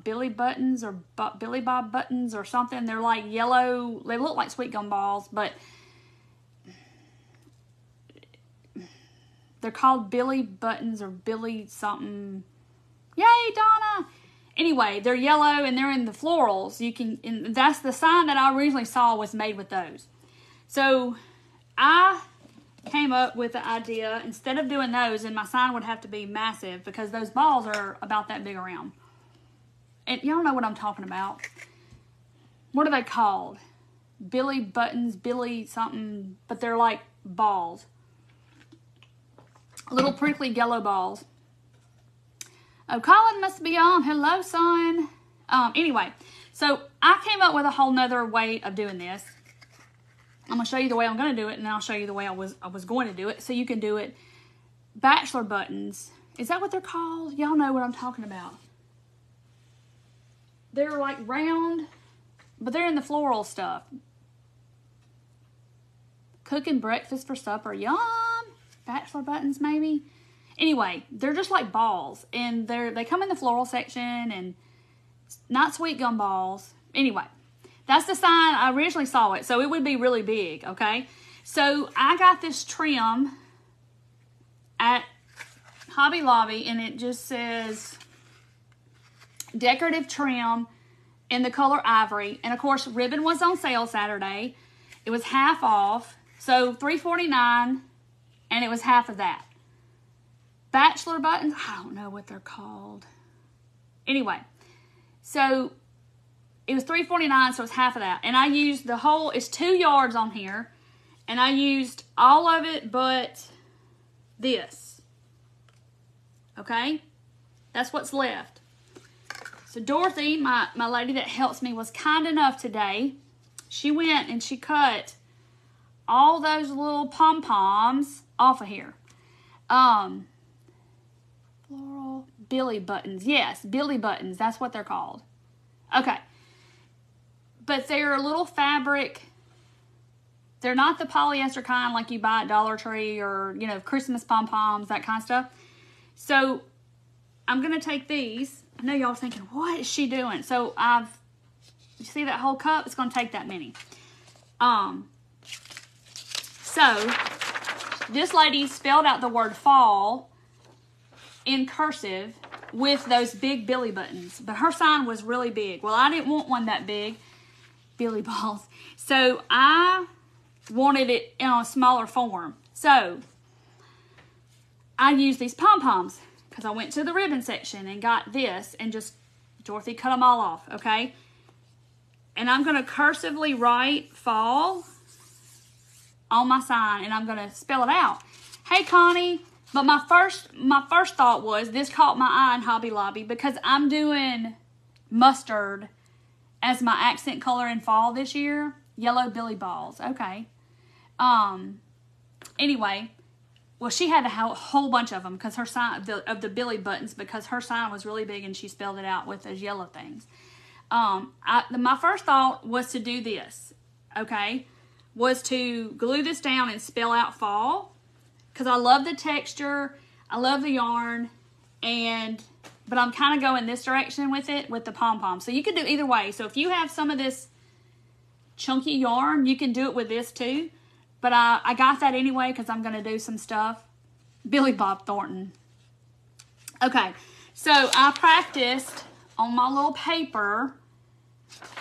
Billy buttons or Billy Bob buttons or something. They're like yellow, they look like sweet gum balls, but they're called Billy buttons or Billy something. Yay, Donna! Anyway, they're yellow and they're in the florals. And that's the sign that I originally saw was made with those. So I came up with the idea, instead of doing those, and my sign would have to be massive because those balls are about that big around. And y'all know what I'm talking about. What are they called? Billy buttons, Billy something, but they're like balls. Little prickly yellow balls. Oh, Colin must be on. Hello, son. Anyway, so I came up with a whole nother way of doing this. I'm going to show you the way I'm going to do it, and then I'll show you the way I was going to do it, so you can do it. Bachelor buttons. Is that what they're called? Y'all know what I'm talking about. They're like round, but they're in the floral stuff. Cooking breakfast for supper. Yum! Bachelor buttons, maybe. Anyway, they're just like balls, and they come in the floral section, and not sweet gum balls. Anyway, that's the sign I originally saw it, so it would be really big, okay? So I got this trim at Hobby Lobby, and it just says decorative trim in the color ivory, and of course ribbon was on sale Saturday. It was half off, so $3.49, and it was half of that. Bachelor buttons, I don't know what they're called. Anyway, so it was $3.49, so it's half of that. And I used the whole, it's 2 yards on here, and I used all of it but this. Okay? That's what's left. So Dorothy, my lady that helps me, was kind enough today. She went and she cut all those little pom-poms off of here. Floral Billy buttons. Yes, Billy buttons. That's what they're called. Okay. But they're a little fabric. They're not the polyester kind like you buy at Dollar Tree or, you know, Christmas pom-poms, that kind of stuff. So I'm going to take these. I know y'all thinking, what is she doing? So you see that whole cup? It's going to take that many. So this lady spelled out the word fall in cursive with those big Billy buttons. But her sign was really big. Well, I didn't want one that big. Billy balls. So I wanted it in a smaller form. So I used these pom-poms because I went to the ribbon section and got this and just, Dorothy cut them all off, okay? And I'm going to cursively write fall on my sign, and I'm going to spell it out. Hey, Connie. But my first thought was, this caught my eye in Hobby Lobby because I'm doing mustard as my accent color in fall this year. Yellow Billy balls. Okay. Anyway, well, she had a whole bunch of them because her sign of the Billy buttons, because her sign was really big and she spelled it out with those yellow things. My first thought was to do this. Okay, was to glue this down and spell out fall. Because I love the texture, I love the yarn, but I'm kind of going this direction with it, with the pom-pom. So you can do either way. So if you have some of this chunky yarn, you can do it with this too. But I got that anyway because I'm going to do some stuff. Billy Bob Thornton. Okay, so I practiced on my little paper,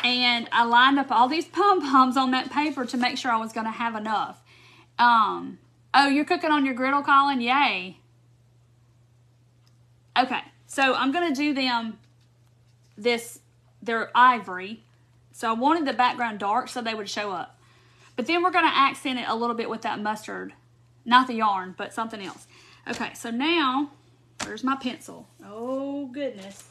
and I lined up all these pom-poms on that paper to make sure I was going to have enough. Oh, you're cooking on your griddle, Colin? Yay. Okay, so I'm going to do them they're ivory. So I wanted the background dark so they would show up. But then we're going to accent it a little bit with that mustard. Not the yarn, but something else. Okay, so now, where's my pencil? Oh, goodness.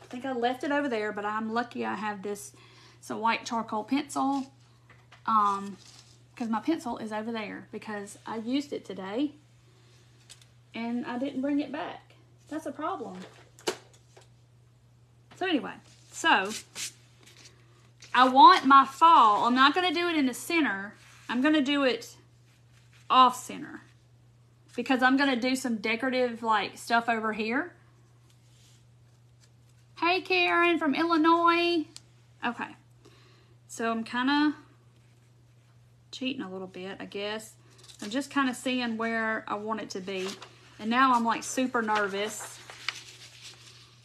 I think I left it over there, but I'm lucky I have this. It's a white charcoal pencil. Because my pencil is over there because I used it today and I didn't bring it back. That's a problem. So anyway, so I want my fall. I'm not going to do it in the center. I'm going to do it off center because I'm going to do some decorative like stuff over here. Hey Karen from Illinois. Okay. So I'm kind of cheating a little bit, I guess. I'm just kind of seeing where I want it to be. And now I'm like super nervous.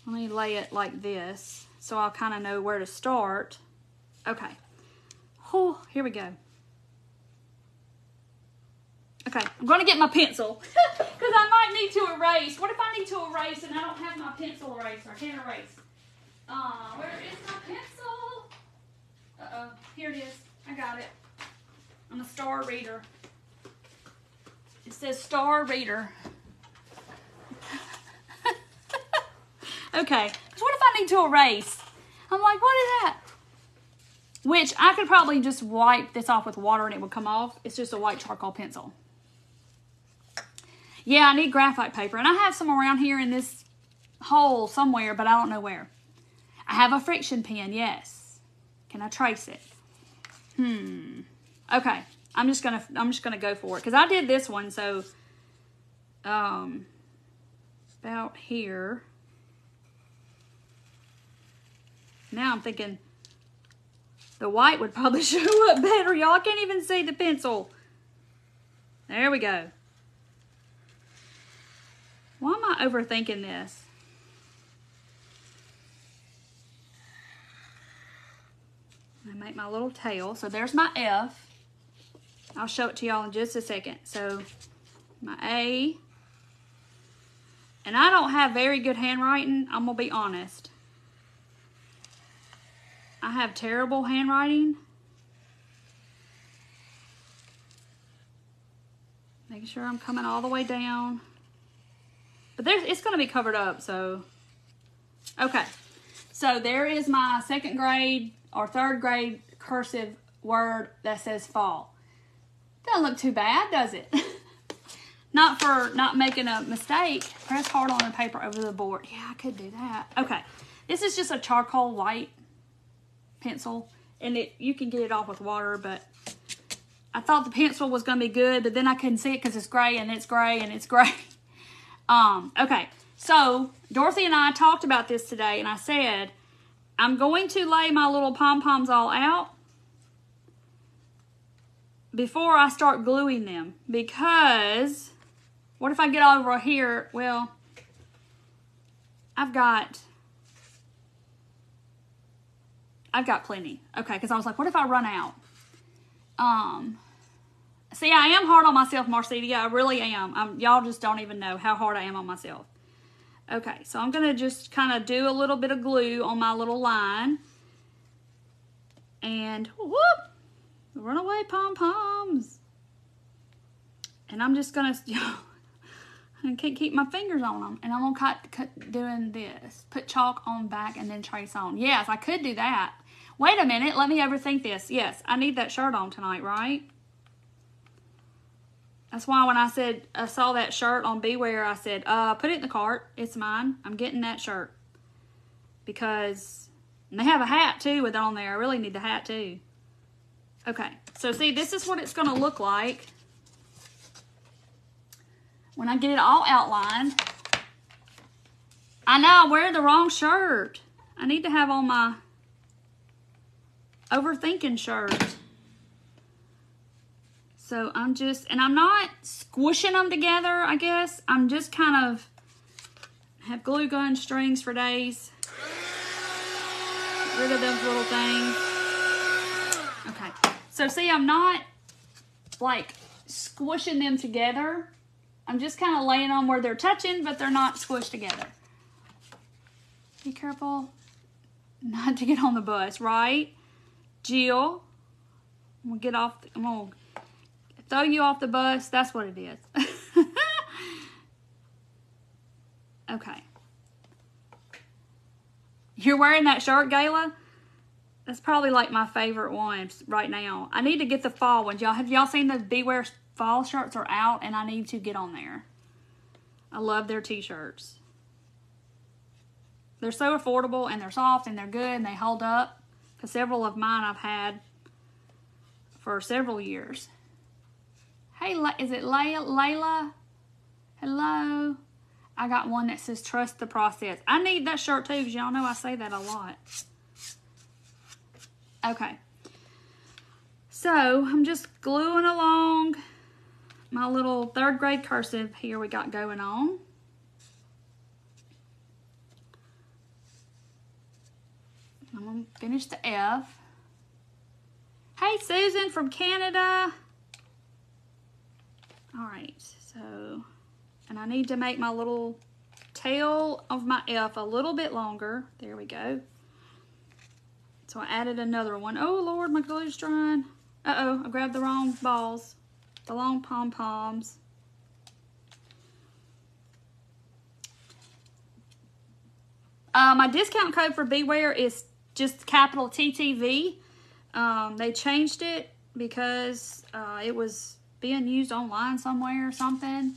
Let me lay it like this so I'll kind of know where to start. Okay. Whew, here we go. Okay, I'm going to get my pencil because I might need to erase. What if I need to erase and I don't have my pencil eraser? I can't erase. Where is my pencil? Uh-oh, here it is. I got it. I'm a star reader. It says star reader. Okay, because what if I need to erase? I'm like, what is that? Which I could probably just wipe this off with water and it would come off. It's just a white charcoal pencil. Yeah, I need graphite paper. And I have some around here in this hole somewhere, but I don't know where. I have a friction pen, yes. Can I trace it? Okay, I'm just gonna go for it because I did this one. So, about here. Now I'm thinking the white would probably show up better. Y'all can't even see the pencil. There we go. Why am I overthinking this? I make my little tail. So there's my F. I'll show it to y'all in just a second. So my A. And I don't have very good handwriting. I'm going to be honest. I have terrible handwriting. Making sure I'm coming all the way down. But it's going to be covered up, so. Okay. So there is my second grade or third grade cursive word that says fall. Doesn't look too bad, does it? Not for not making a mistake. Press hard on the paper over the board. Yeah, I could do that. Okay. This is just a charcoal white pencil. And you can get it off with water, but I thought the pencil was going to be good, but then I couldn't see it because it's gray and it's gray and it's gray. Okay. So Dorothy and I talked about this today, and I said, I'm going to lay my little pom-poms all out before I start gluing them, because what if I get over here? Well, I've got plenty. Okay, because I was like, what if I run out? See, I am hard on myself, Marcedia. I really am. Y'all just don't even know how hard I am on myself. Okay, so I'm going to just kind of do a little bit of glue on my little line. And whoop! Run away, pom-poms. And I'm just going to, I can't keep my fingers on them. And I'm going to cut doing this. Put chalk on back and then trace on. Yes, I could do that. Wait a minute, let me overthink this. Yes, I need that shirt on tonight, right? That's why when I said I saw that shirt on Beware, I said, put it in the cart. It's mine. I'm getting that shirt. Because and they have a hat too with it on there. I really need the hat too. Okay, so see, this is what it's going to look like when I get it all outlined. I know I'm wearing the wrong shirt. I need to have on my overthinking shirt. So I'm just, and I'm not squishing them together, I guess. I'm just kind of, have glue gun strings for days. Get rid of those little things. Okay. So see, I'm not like squishing them together. I'm just kind of laying on where they're touching, but they're not squished together. Be careful not to get on the bus, right? Jill. I'm gonna throw you off the bus. That's what it is. Okay. You're wearing that shirt, Gayla? That's probably like my favorite one right now. I need to get the fall ones. Have y'all seen the Beware fall shirts are out, and I need to get on there. I love their t-shirts. They're so affordable, and they're soft, and they're good, and they hold up. Because several of mine I've had for several years. Hey, is it Layla? Hello? I got one that says trust the process. I need that shirt too, because y'all know I say that a lot. Okay. So, I'm just gluing along my little 3rd grade cursive here we got going on. I'm going to finish the F. Hey, Susan from Canada. All right, so, and I need to make my little tail of my F a little bit longer. There we go. So I added another one. Oh, Lord, my glue's drying. Uh-oh, I grabbed the wrong balls. The long pom-poms. My discount code for Beware is just capital TTV. They changed it because it was being used online somewhere or something.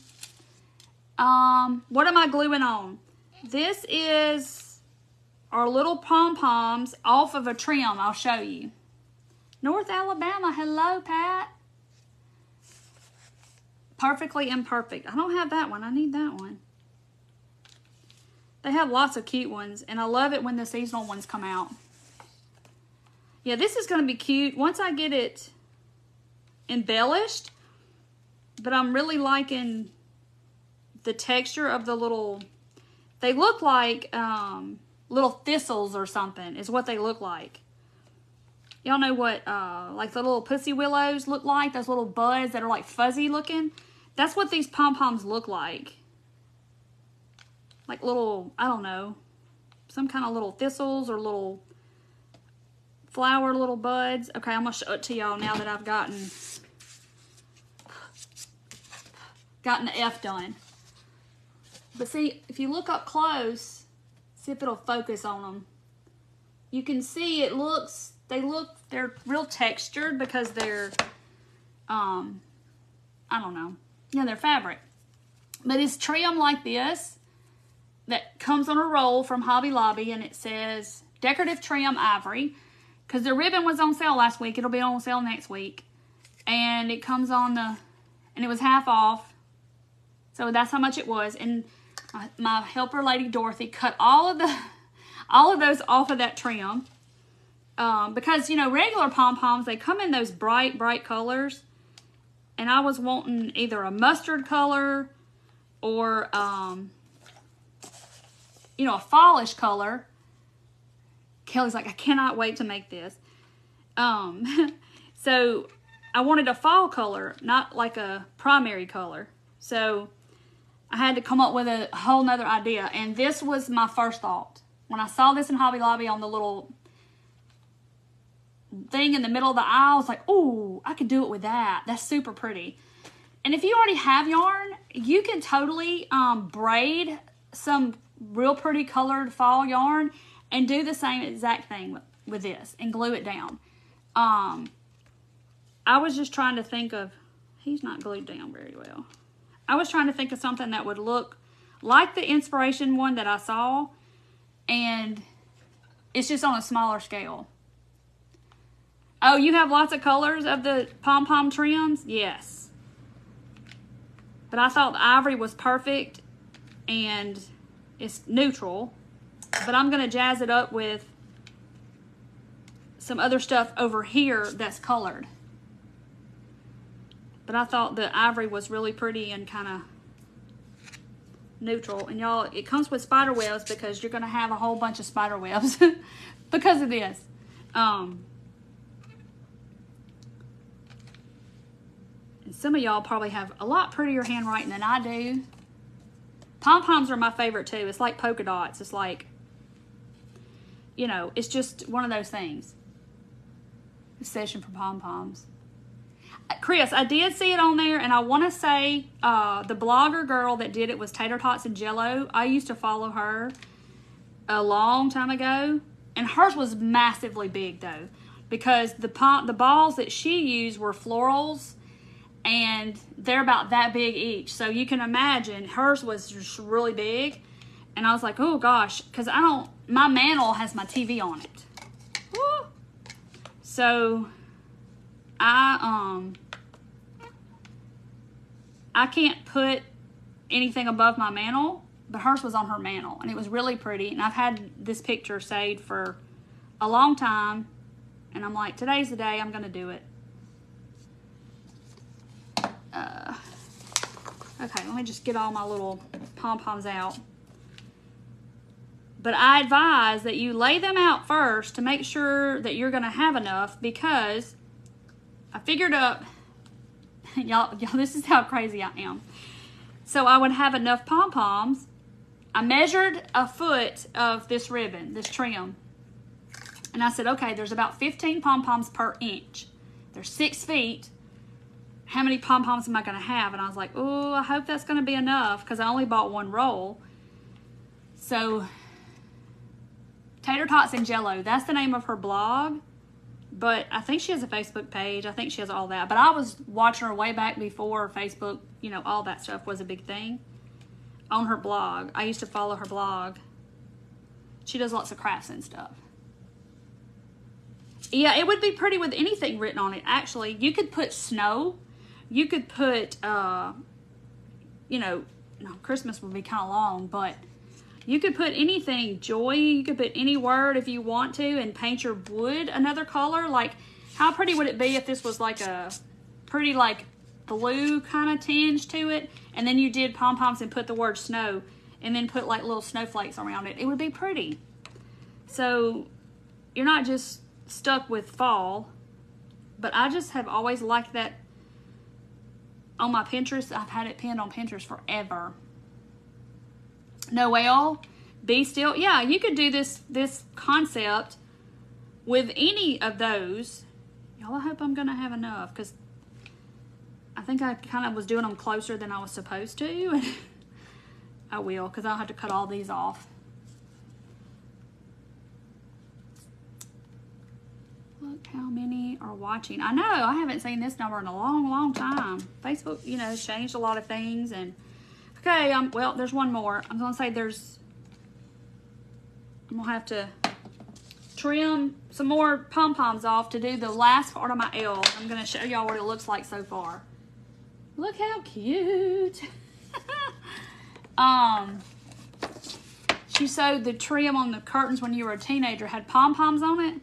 What am I gluing on? This is our little pom-poms off of a trim. I'll show you. North Alabama. Hello, Pat. Perfectly Imperfect. I don't have that one. I need that one. They have lots of cute ones, and I love it when the seasonal ones come out. Yeah, this is going to be cute once I get it embellished, but I'm really liking the texture of the little, they look like little thistles or something is what they look like. Y'all know what like the little pussy willows look like, those little buds that are like fuzzy looking. That's what these pom-poms look like. Like little, I don't know, some kind of little thistles or little flower little buds. Okay, I'm going to show it to y'all now that I've gotten the F done. But see, if you look up close, see if it'll focus on them. You can see they're real textured because they're, I don't know. Yeah, they're fabric. But it's trim like this that comes on a roll from Hobby Lobby, and it says decorative trim ivory. Because the ribbon was on sale last week. It'll be on sale next week. And it comes on and it was half off. So that's how much it was. And my helper lady Dorothy cut all of those off of that trim. Because, you know, regular pom-poms, they come in those bright colors. And I was wanting either a mustard color or, you know, a fallish color. Kelly's like, I cannot wait to make this. So I wanted a fall color, not like a primary color. So I had to come up with a whole nother idea. And this was my first thought. When I saw this in Hobby Lobby on the little thing in the middle of the aisle, I was like, ooh, I could do it with that. That's super pretty. And if you already have yarn, you can totally braid some real pretty colored fall yarn and do the same exact thing with this and glue it down. I was just trying to think of, he's not glued down very well. I was trying to think of something that would look like the inspiration one that I saw, and it's just on a smaller scale. Oh, you have lots of colors of the pom-pom trims? Yes. But I thought the ivory was perfect, and it's neutral. But I'm going to jazz it up with some other stuff over here that's colored. But I thought the ivory was really pretty and kind of neutral. And y'all, it comes with spider webs because you're going to have a whole bunch of spider webs because of this. And some of y'all probably have a lot prettier handwriting than I do. Pom-poms are my favorite too. It's like polka dots. It's like, you know, it's just one of those things. session for pom-poms. Chris, I did see it on there, and I want to say the blogger girl that did it was Tater Tots and Jello. I used to follow her a long time ago, and hers was massively big though, because the balls that she used were florals, and they're about that big each. So you can imagine hers was just really big, and I was like, oh gosh, because my mantle has my TV on it. Woo! So I can't put anything above my mantle, but hers was on her mantle, and it was really pretty. And I've had this picture saved for a long time, and I'm like, today's the day I'm going to do it. Okay, let me just get all my little pom-poms out. But I advise that you lay them out first to make sure that you're going to have enough, because I figured up, y'all, this is how crazy I am. So I would have enough pom-poms. I measured a foot of this ribbon, this trim. And I said, okay, there's about 15 pom-poms per inch. There's 6 feet. How many pom-poms am I going to have? And I was like, oh, I hope that's going to be enough, because I only bought one roll. So, Tater Tots and Jello, that's the name of her blog. But I think she has a Facebook page. I think she has all that. But I was watching her way back before Facebook, you know, all that stuff was a big thing. On her blog. I used to follow her blog. She does lots of crafts and stuff. Yeah, it would be pretty with anything written on it, actually. You could put snow. You could put, you know, no, Christmas would be kind of long, but you could put anything. Joy, you could put any word if you want to, and paint your wood another color. Like, how pretty would it be if this was like a pretty, like, blue kind of tinge to it, and then you did pom-poms and put the word snow, and then put like little snowflakes around it. It would be pretty. So you're not just stuck with fall. But I just have always liked that on my Pinterest. I've had it pinned on Pinterest forever. Noel, be still. Yeah, you could do this concept with any of those. Y'all, I hope I'm gonna have enough, because I think I kind of was doing them closer than I was supposed to. I will, because I'll have to cut all these off. Look how many are watching. I know, I haven't seen this number in a long, long time. Facebook, you know, has changed a lot of things. And okay, well, there's one more. I'm going to say I'm going to have to trim some more pom-poms off to do the last part of my L. I'm going to show y'all what it looks like so far. Look how cute. She sewed the trim on the curtains when you were a teenager, had pom-poms on it.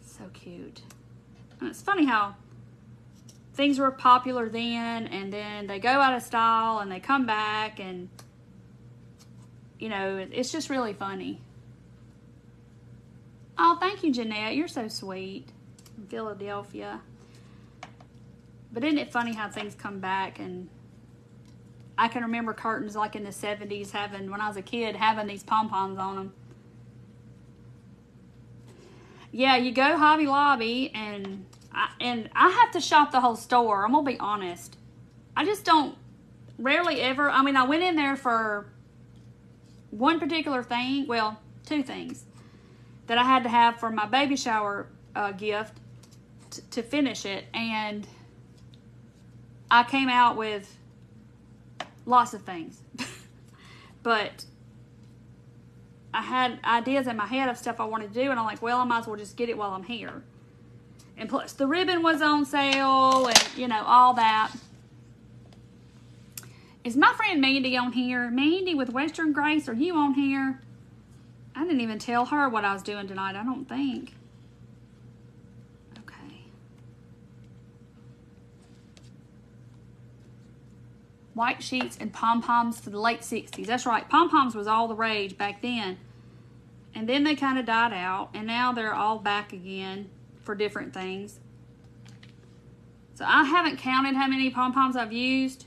So cute. And it's funny how things were popular then, and then they go out of style and they come back, and you know, it's just really funny. Oh, thank you, Jeanette. You're so sweet. From Philadelphia. But isn't it funny how things come back? And I can remember curtains like in the 70s when I was a kid, having these pom-poms on them. Yeah, you go Hobby Lobby, and I have to shop the whole store. I'm going to be honest. I just don't rarely ever. I mean, I went in there for one particular thing. Well, 2 things that I had to have for my baby shower gift to finish it. And I came out with lots of things. But I had ideas in my head of stuff I wanted to do, and I'm like, well, I might as well just get it while I'm here. And plus, the ribbon was on sale, and, you know, all that. Is my friend Mandy on here? Mandy with Western Grace, are you on here? I didn't even tell her what I was doing tonight, I don't think. Okay. White sheets and pom-poms for the late 60s. That's right. Pom-poms was all the rage back then. And then they kind of died out. And now they're all back again for different things. So I haven't counted how many pom-poms I've used.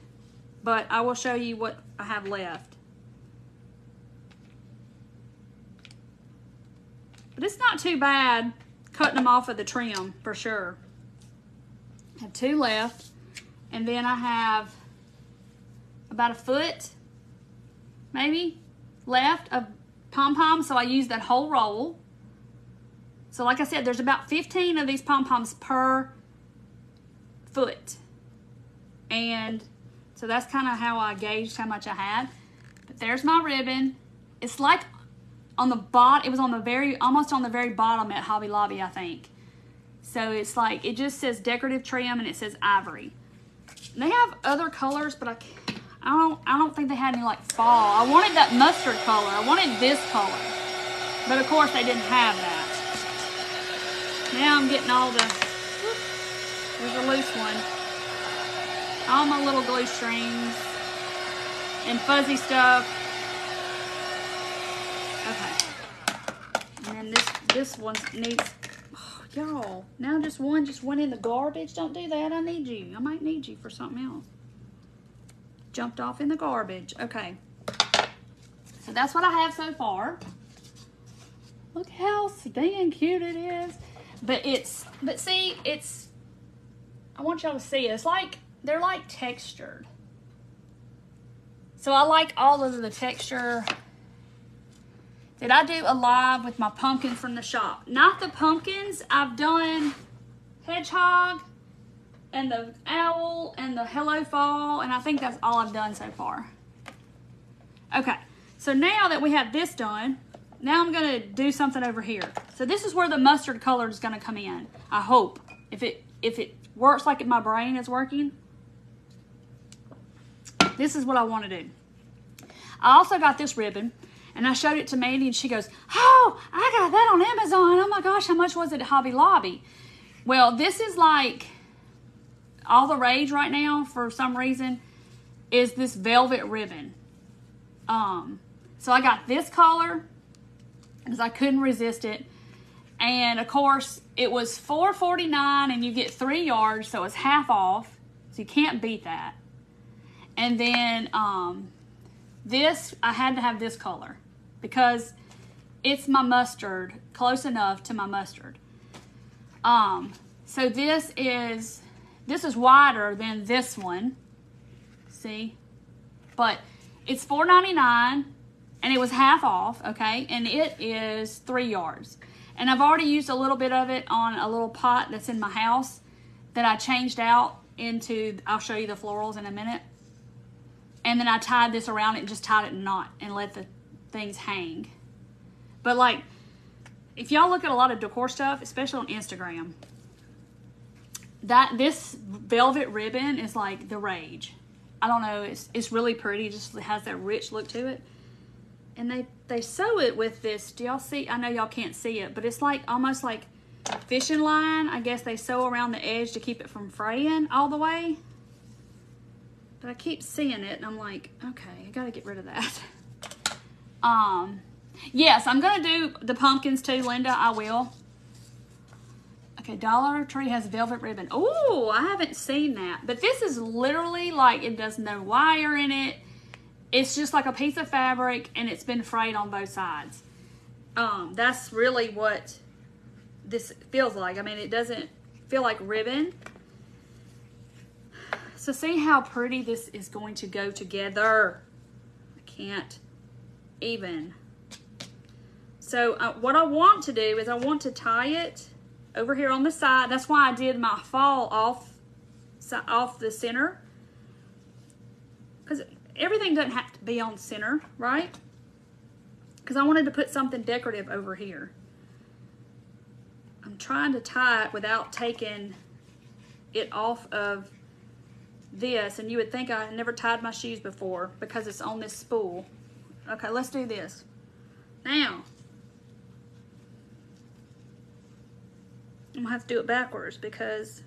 But I will show you what I have left. But it's not too bad cutting them off of the trim, for sure. have 2 left. And then I have about a foot, maybe, left of pom-poms. So I use that whole roll. So like I said, there's about 15 of these pom-poms per foot. And so that's kind of how I gauged how much I had. But there's my ribbon. It's like on the bottom, it was on the very, almost on the very bottom at Hobby Lobby, I think. So it's like, it just says decorative trim and it says ivory. They have other colors, but I don't think they had any like fall. I wanted that mustard color. I wanted this color. But of course they didn't have that. Now I'm getting all the, there's a loose one. All my little glue strings and fuzzy stuff. Okay. And then this one needs, oh, y'all, now just went in the garbage. Don't do that. I need you. I might need you for something else. Jumped off in the garbage. Okay. So that's what I have so far. Look how dang cute it is. But see, I want y'all to see it. It's like, they're like textured. So I like all of the texture. Did I do a live with my pumpkins from the shop? Not the pumpkins. I've done hedgehog and the owl and the hello fall, and I think that's all I've done so far. Okay, so now that we have this done, now I'm gonna do something over here. So this is where the mustard color is gonna come in, I hope. If it works like my brain is working, this is what I wanna do. I also got this ribbon, and I showed it to Mandy, and she goes, oh, I got that on Amazon. Oh my gosh, how much was it at Hobby Lobby? Well, this is like all the rage right now for some reason is this velvet ribbon. So I got this color because I couldn't resist it. And of course, it was $4.49 and you get 3 yards, so it's half off. So you can't beat that. And then this, I had to have this color because it's my mustard, close enough to my mustard. So this is wider than this one, see? But it's $4.99 and it was half off, okay? And it is 3 yards. And I've already used a little bit of it on a little pot that's in my house that I changed out into, I'll show you the florals in a minute. And then I tied this around it and just tied it in a knot and let the things hang. But like, if y'all look at a lot of decor stuff, especially on Instagram, this velvet ribbon is like the rage. I don't know, it's really pretty. It just has that rich look to it. And they sew it with this, do y'all see? I know y'all can't see it, but it's like almost like fishing line. I guess they sew around the edge to keep it from fraying all the way. But I keep seeing it and I'm like, okay, I gotta get rid of that. Yes, I'm gonna do the pumpkins too, Linda, I will. Okay, Dollar Tree has velvet ribbon. Oh, I haven't seen that. But this is literally like, it does no wire in it. It's just like a piece of fabric and it's been frayed on both sides. That's really what this feels like. I mean, it doesn't feel like ribbon. So see how pretty this is going to go together. I can't even. So what I want to do is I want to tie it over here on the side. That's why I did my fall off the center. Because everything doesn't have to be on center, right? Because I wanted to put something decorative over here. I'm trying to tie it without taking it off of this. And you would think I had never tied my shoes before because it's on this spool. Okay, let's do this. Now, I'm gonna have to do it backwards because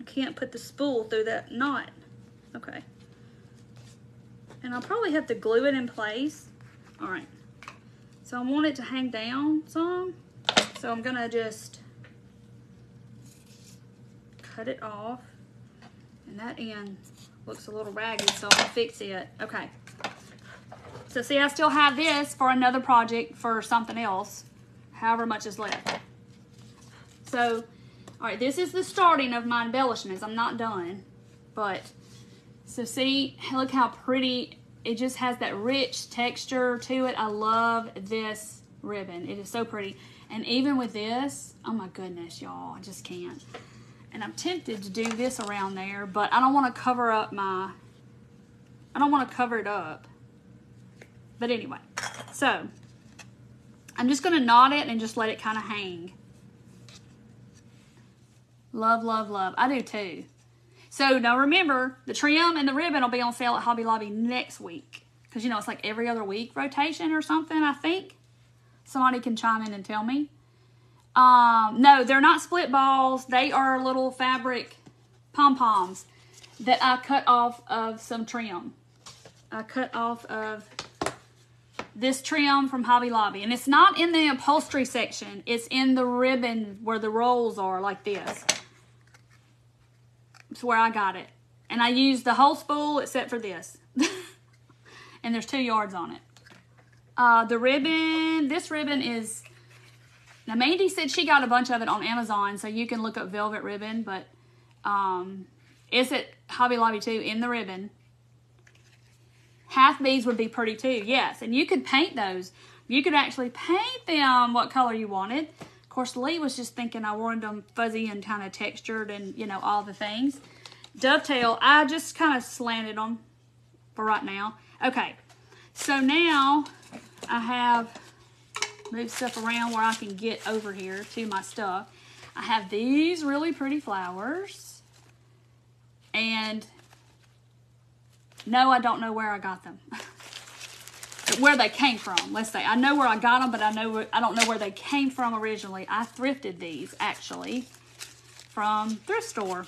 I can't put the spool through that knot. Okay. And I'll probably have to glue it in place. All right. So I want it to hang down some. So I'm gonna just cut it off. And that end looks a little ragged, so I'll fix it. Okay. So see, I still have this for another project for something else, however much is left. So, all right, this is the starting of my embellishments. I'm not done, but so see, look how pretty. It just has that rich texture to it. I love this ribbon. It is so pretty. And even with this, oh my goodness, y'all, I just can't. And I'm tempted to do this around there, but I don't want to cover up I don't want to cover it up. But anyway, so I'm just going to knot it and just let it kind of hang. Love, love, love. I do too. So now remember, the trim and the ribbon will be on sale at Hobby Lobby next week. Because, you know, it's like every other week rotation or something, I think. Somebody can chime in and tell me. No, they're not split balls. They are little fabric pom-poms that I cut off of some trim. I cut off of this trim from Hobby Lobby. And it's not in the upholstery section. It's in the ribbon where the rolls are like this. It's where I got it. And I used the whole spool except for this. And there's 2 yards on it. The ribbon, this ribbon is, now Mandy said she got a bunch of it on Amazon, so you can look up velvet ribbon, but it's at Hobby Lobby too, in the ribbon. Half beads would be pretty too, yes. And you could paint those. You could actually paint them what color you wanted. Of course, Lee was just thinking I wanted them fuzzy and kind of textured and, you know, all the things. Dovetail, I just kind of slanted them for right now. Okay, so now I have moved stuff around where I can get over here to my stuff. I have these really pretty flowers. And no, I don't know where I got them. Where they came from, let's say. I know where I got them, but I don't know where they came from originally. I thrifted these, actually, from thrift store.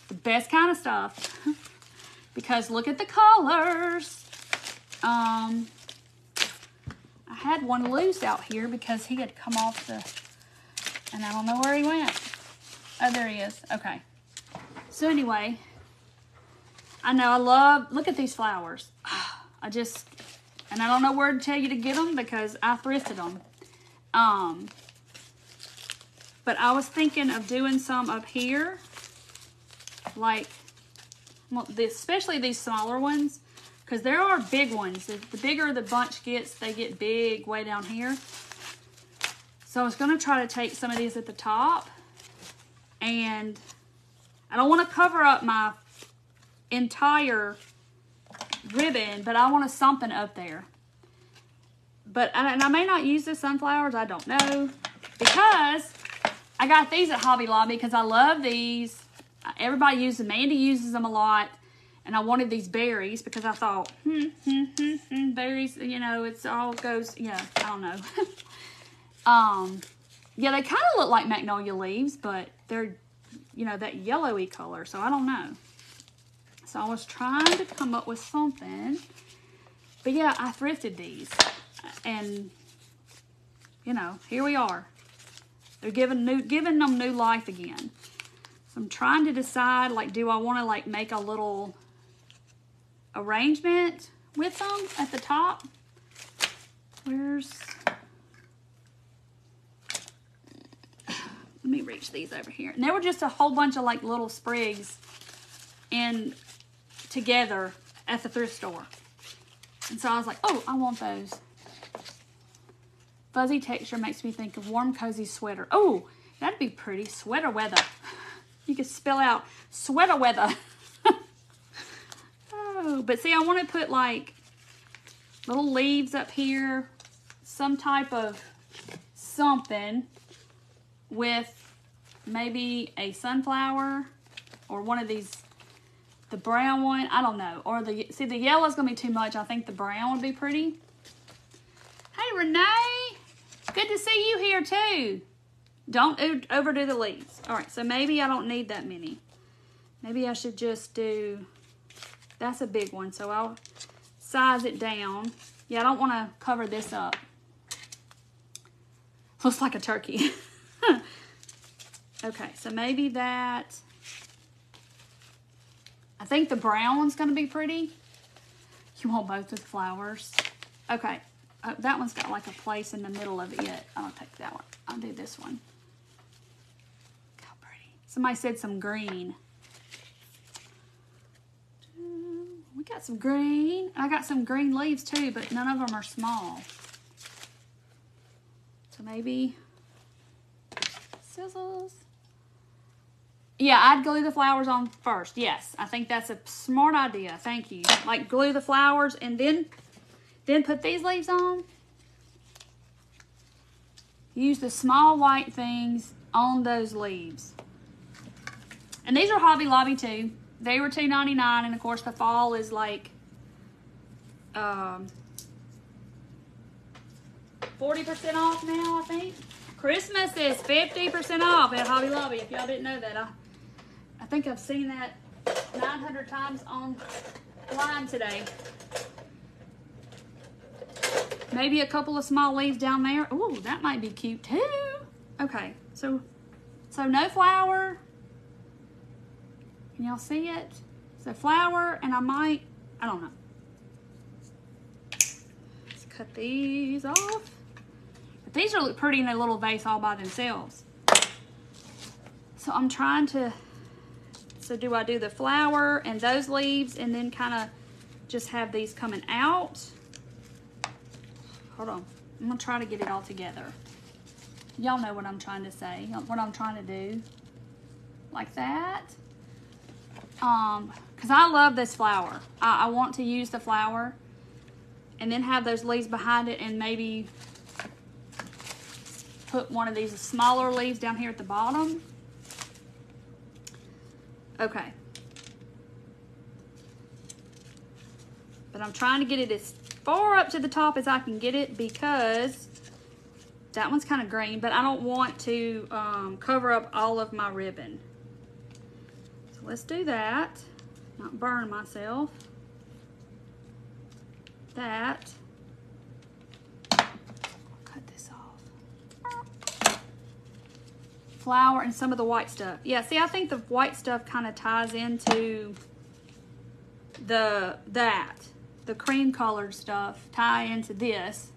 The best kind of stuff. Because look at the colors. I had one loose out here because he had come off the, and I don't know where he went. Oh, there he is. Okay. So anyway, I know I love, look at these flowers. And I don't know where to tell you to get them because I thrifted them. But I was thinking of doing some up here. Like, well, especially these smaller ones. Because there are big ones. The bigger the bunch gets, they get big way down here. So I was going to try to take some of these at the top. And I don't want to cover up my entire ribbon, but I want something up there. But, and I may not use the sunflowers, I don't know. Because I got these at Hobby Lobby because I love these. Everybody uses them. Mandy uses them a lot. And I wanted these berries because I thought, berries, you know, it's all goes, yeah, I don't know. Yeah, they kind of look like magnolia leaves, but they're, you know, that yellowy color, so I don't know. So I was trying to come up with something. But yeah, I thrifted these. And, you know, here we are. They're giving them new life again. So I'm trying to decide, like, do I want to, like, make a little arrangement with them at the top? Let me reach these over here. And there were just a whole bunch of like little sprigs in together at the thrift store. And so I was like, oh, I want those. Fuzzy texture makes me think of warm, cozy sweater. Oh, that'd be pretty. Sweater weather. You could spell out sweater weather. Oh, but see, I want to put like little leaves up here. Some type of something with maybe a sunflower or one of these, the brown one, I don't know. Or see, the yellow's going to be too much. I think the brown would be pretty. Hey, Renee. Good to see you here too. Don't overdo the leaves. All right, so maybe I don't need that many. Maybe I should just do, that's a big one, so I'll size it down. Yeah, I don't want to cover this up. Looks like a turkey. Okay, so maybe that. I think the brown one's going to be pretty. You want both with flowers? Okay, that one's got like a place in the middle of it. I'll take that one. I'll do this one. Somebody said some green. We got some green. I got some green leaves too, but none of them are small. So maybe scissors. Yeah, I'd glue the flowers on first. Yes, I think that's a smart idea. Thank you. Like glue the flowers and then put these leaves on. Use the small white things on those leaves. And these are Hobby Lobby too. They were $2.99, and of course the fall is like 40% off now, I think. Christmas is 50% off at Hobby Lobby, if y'all didn't know that. I think I've seen that 900 times online today. Maybe a couple of small leaves down there. Ooh, that might be cute too. Okay, so no flower. Can y'all see it? So flower, and I don't know. Let's cut these off. But these are pretty in a little vase all by themselves. So I'm trying to, so do I do the flower and those leaves and then kind of just have these coming out? Hold on, I'm gonna try to get it all together. Y'all know what I'm trying to say, what I'm trying to do. Like that. Because I love this flower. I want to use the flower and then have those leaves behind it and maybe put one of these smaller leaves down here at the bottom. Okay. But I'm trying to get it as far up to the top as I can get it because that one's kind of green, but I don't want to cover up all of my ribbon. So let's do that. Not burn myself. That. Cut this off. Flower and some of the white stuff. Yeah, see, I think the white stuff kind of ties into the cream colored stuff tie into this.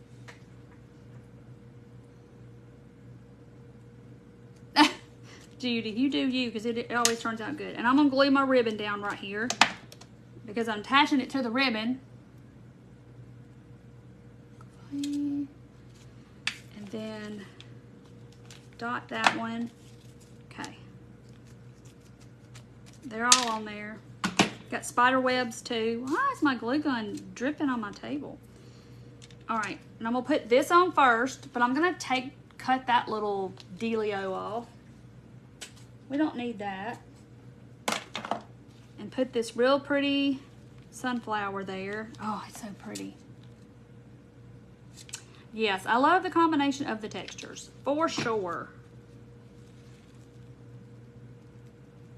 Judy, you do you, because it always turns out good. And I'm gonna glue my ribbon down right here because I'm attaching it to the ribbon. And then dot that one. Okay. They're all on there. Got spider webs too. Why is my glue gun dripping on my table? All right, and I'm gonna put this on first, but I'm gonna cut that little dealio off. We don't need that. And put this real pretty sunflower there. Oh, it's so pretty. Yes, I love the combination of the textures, for sure.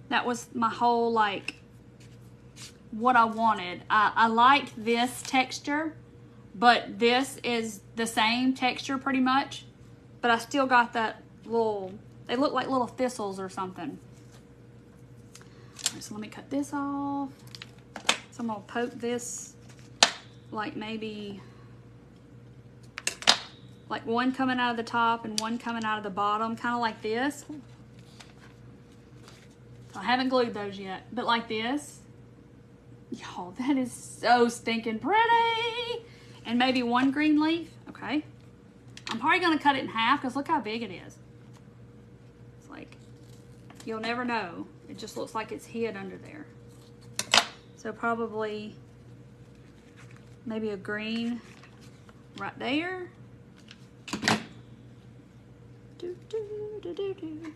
That was my whole, like, what I wanted. I like this texture, but this is the same texture pretty much, but I still got that little, they look like little thistles or something. All right, so let me cut this off. So I'm gonna poke this like maybe like one coming out of the top and one coming out of the bottom, kind of like this. So I haven't glued those yet, but like this. Y'all, that is so stinking pretty. And maybe one green leaf, okay. I'm probably gonna cut it in half because look how big it is. It's like, you'll never know. It just looks like it's hid under there. So probably maybe a green right there. Do, do, do, do, do.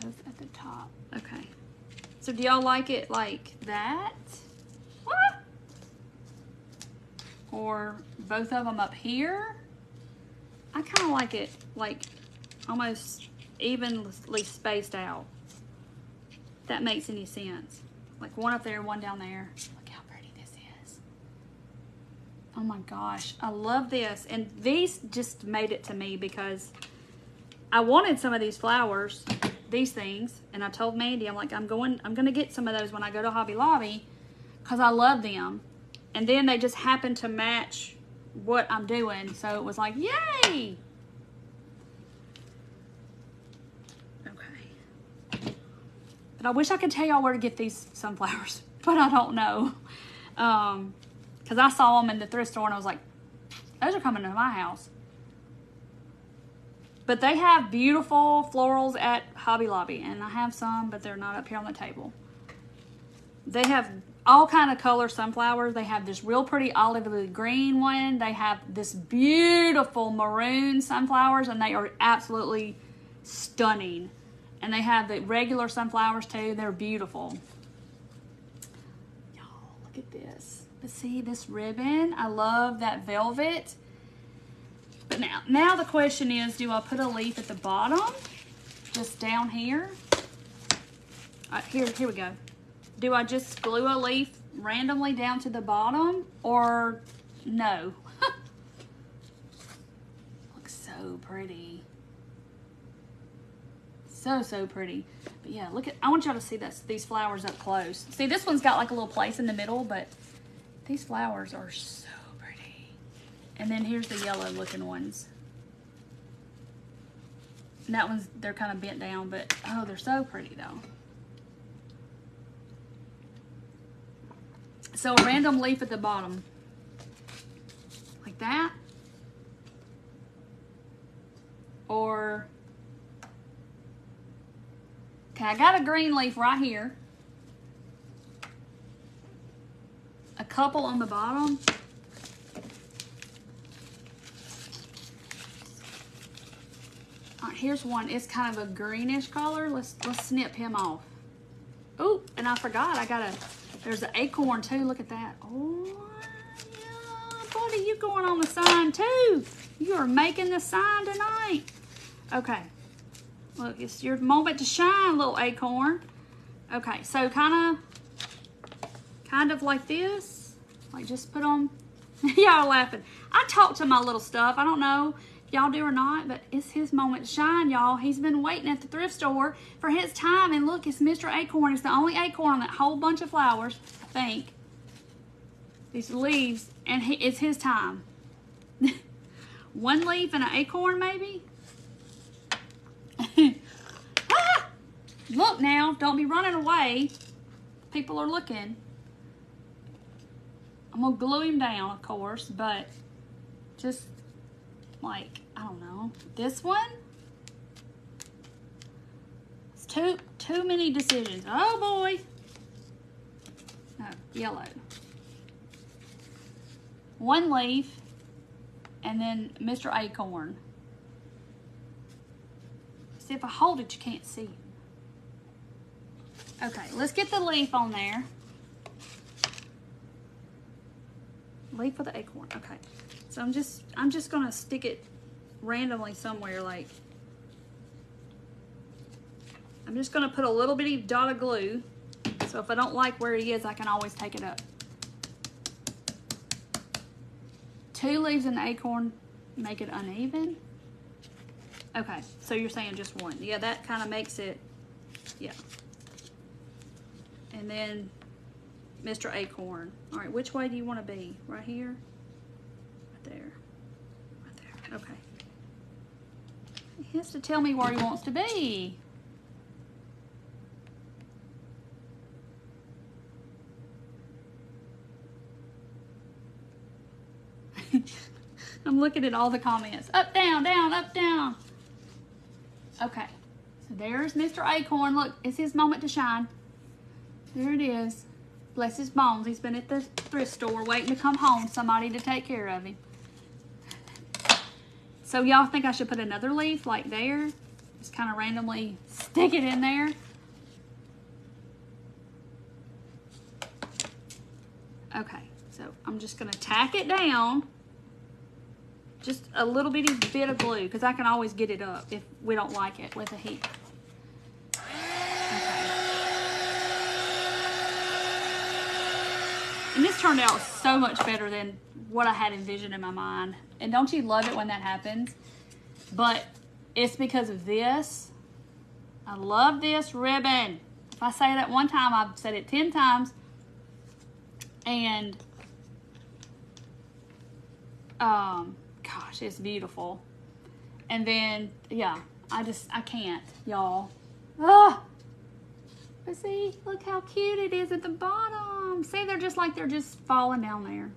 Both at the top, okay. So do y'all like it like that? What? Or both of them up here? I kind of like it like almost evenly spaced out. If that makes any sense. Like one up there, one down there. Look how pretty this is. Oh my gosh, I love this. And these just made it to me because I wanted some of these flowers, these things, and I told Mandy, I'm like, I'm gonna get some of those when I go to Hobby Lobby because I love them. And then they just happened to match what I'm doing, so it was like, yay! But I wish I could tell y'all where to get these sunflowers, but I don't know. Because I saw them in the thrift store and I was like, those are coming to my house. But they have beautiful florals at Hobby Lobby, and I have some, but they're not up here on the table. They have all kind of color sunflowers. They have this real pretty olive green one. They have this beautiful maroon sunflowers, and they are absolutely stunning. And they have the regular sunflowers too. They're beautiful. Y'all, look at this. But see this ribbon? I love that velvet. But now the question is, do I put a leaf at the bottom? Just down here? Here we go. Do I just glue a leaf randomly down to the bottom, or no? Looks so pretty. So pretty. But yeah, look at, I want y'all to see these flowers up close. See, this one's got like a little place in the middle, but these flowers are so pretty. And then here's the yellow looking ones. And that one's, they're kind of bent down, but oh, they're so pretty though. So a random leaf at the bottom, like that, or, okay, I got a green leaf right here, a couple on the bottom, all right, here's one, it's kind of a greenish color, let's snip him off. Oh, and I forgot, there's an acorn too. Look at that. Oh, yeah, buddy, you going on the sign too. You are making the sign tonight. Okay. Look, it's your moment to shine, little acorn. Okay, so kind of like this. Like just put on. Y'all laughing. I talk to my little stuff. I don't know if y'all do or not, but it's his moment to shine, y'all. He's been waiting at the thrift store for his time, and look, it's Mr. Acorn. It's the only acorn on that whole bunch of flowers, I think. These leaves, and it's his time. One leaf and an acorn, maybe? Ah! Look now, don't be running away. People are looking. I'm gonna glue him down, of course, but just like, I don't know, this one? It's too many decisions. Oh boy. No, yellow. One leaf, and then Mr. Acorn. See, if I hold it, you can't see it. Okay, let's get the leaf on there. Leaf with the acorn, okay. So I'm just gonna stick it randomly somewhere, like, I'm just gonna put a little bitty dot of glue, so if I don't like where he is, I can always take it up. 2 leaves and the acorn make it uneven. Okay, so you're saying just one. Yeah, that kind of makes it, yeah. And then Mr. Acorn. All right, which way do you want to be? Right here? Right there. Right there. Okay. He has to tell me where he wants to be. I'm looking at all the comments. Up, down, down, up, down. Okay. So there's Mr. Acorn. Look, it's his moment to shine. There it is. Bless his bones. He's been at the thrift store waiting to come home. Somebody to take care of him. So y'all think I should put another leaf like there? Just kind of randomly stick it in there. Okay. So I'm just going to tack it down. Just a little bitty bit of glue, because I can always get it up if we don't like it with the heat. Okay. And this turned out so much better than what I had envisioned in my mind. And don't you love it when that happens? But it's because of this. I love this ribbon. If I say that one time, I've said it 10 times. And, gosh, it's beautiful. And then, yeah, I can't, y'all. Ah! But see, look how cute it is at the bottom. See, they're just like they're just falling down there.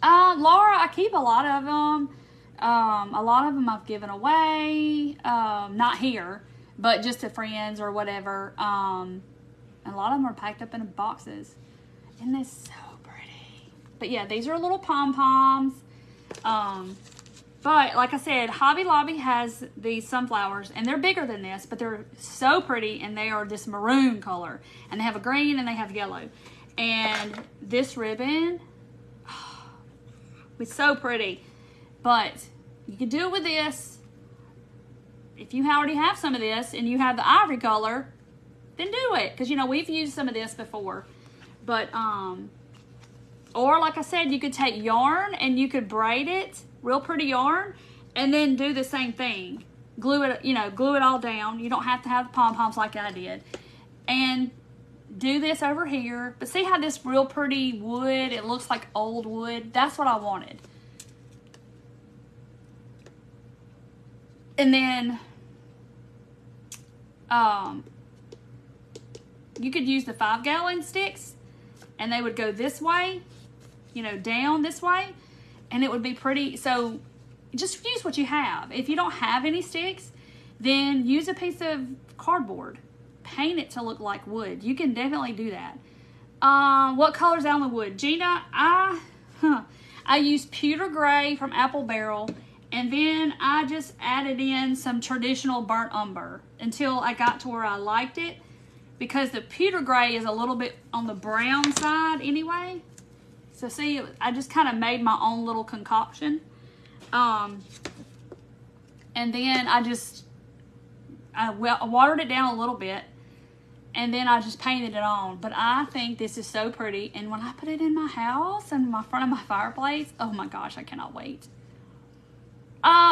Laura, I keep a lot of them. A lot of them I've given away. Not here, but just to friends or whatever. A lot of them are packed up in boxes. Isn't this so pretty? But yeah, these are little pom-poms. But like I said, Hobby Lobby has these sunflowers, and they're bigger than this, but they're so pretty, and they are this maroon color. And they have a green and they have yellow. And this ribbon, oh, it's so pretty. But you can do it with this. If you already have some of this and you have the ivory color, then do it. Because, you know, we've used some of this before. But, or like I said, you could take yarn and you could braid it, real pretty yarn, and then do the same thing. Glue it, you know, glue it all down. You don't have to have the pom-poms like I did. And do this over here. But see how this real pretty wood, it looks like old wood? That's what I wanted. And then, you could use the 5-gallon sticks, and they would go this way, you know, down this way, and it would be pretty. So just use what you have. If you don't have any sticks, then use a piece of cardboard. Paint it to look like wood. You can definitely do that. What color's out on the wood? Gina, I used pewter gray from Apple Barrel, and then I just added in some traditional burnt umber until I got to where I liked it, because the pewter gray is a little bit on the brown side anyway. So see, I just kind of made my own little concoction. And then I watered it down a little bit, and then I just painted it on. But I think this is so pretty. And when I put it in my house and in front of my fireplace, oh my gosh, I cannot wait.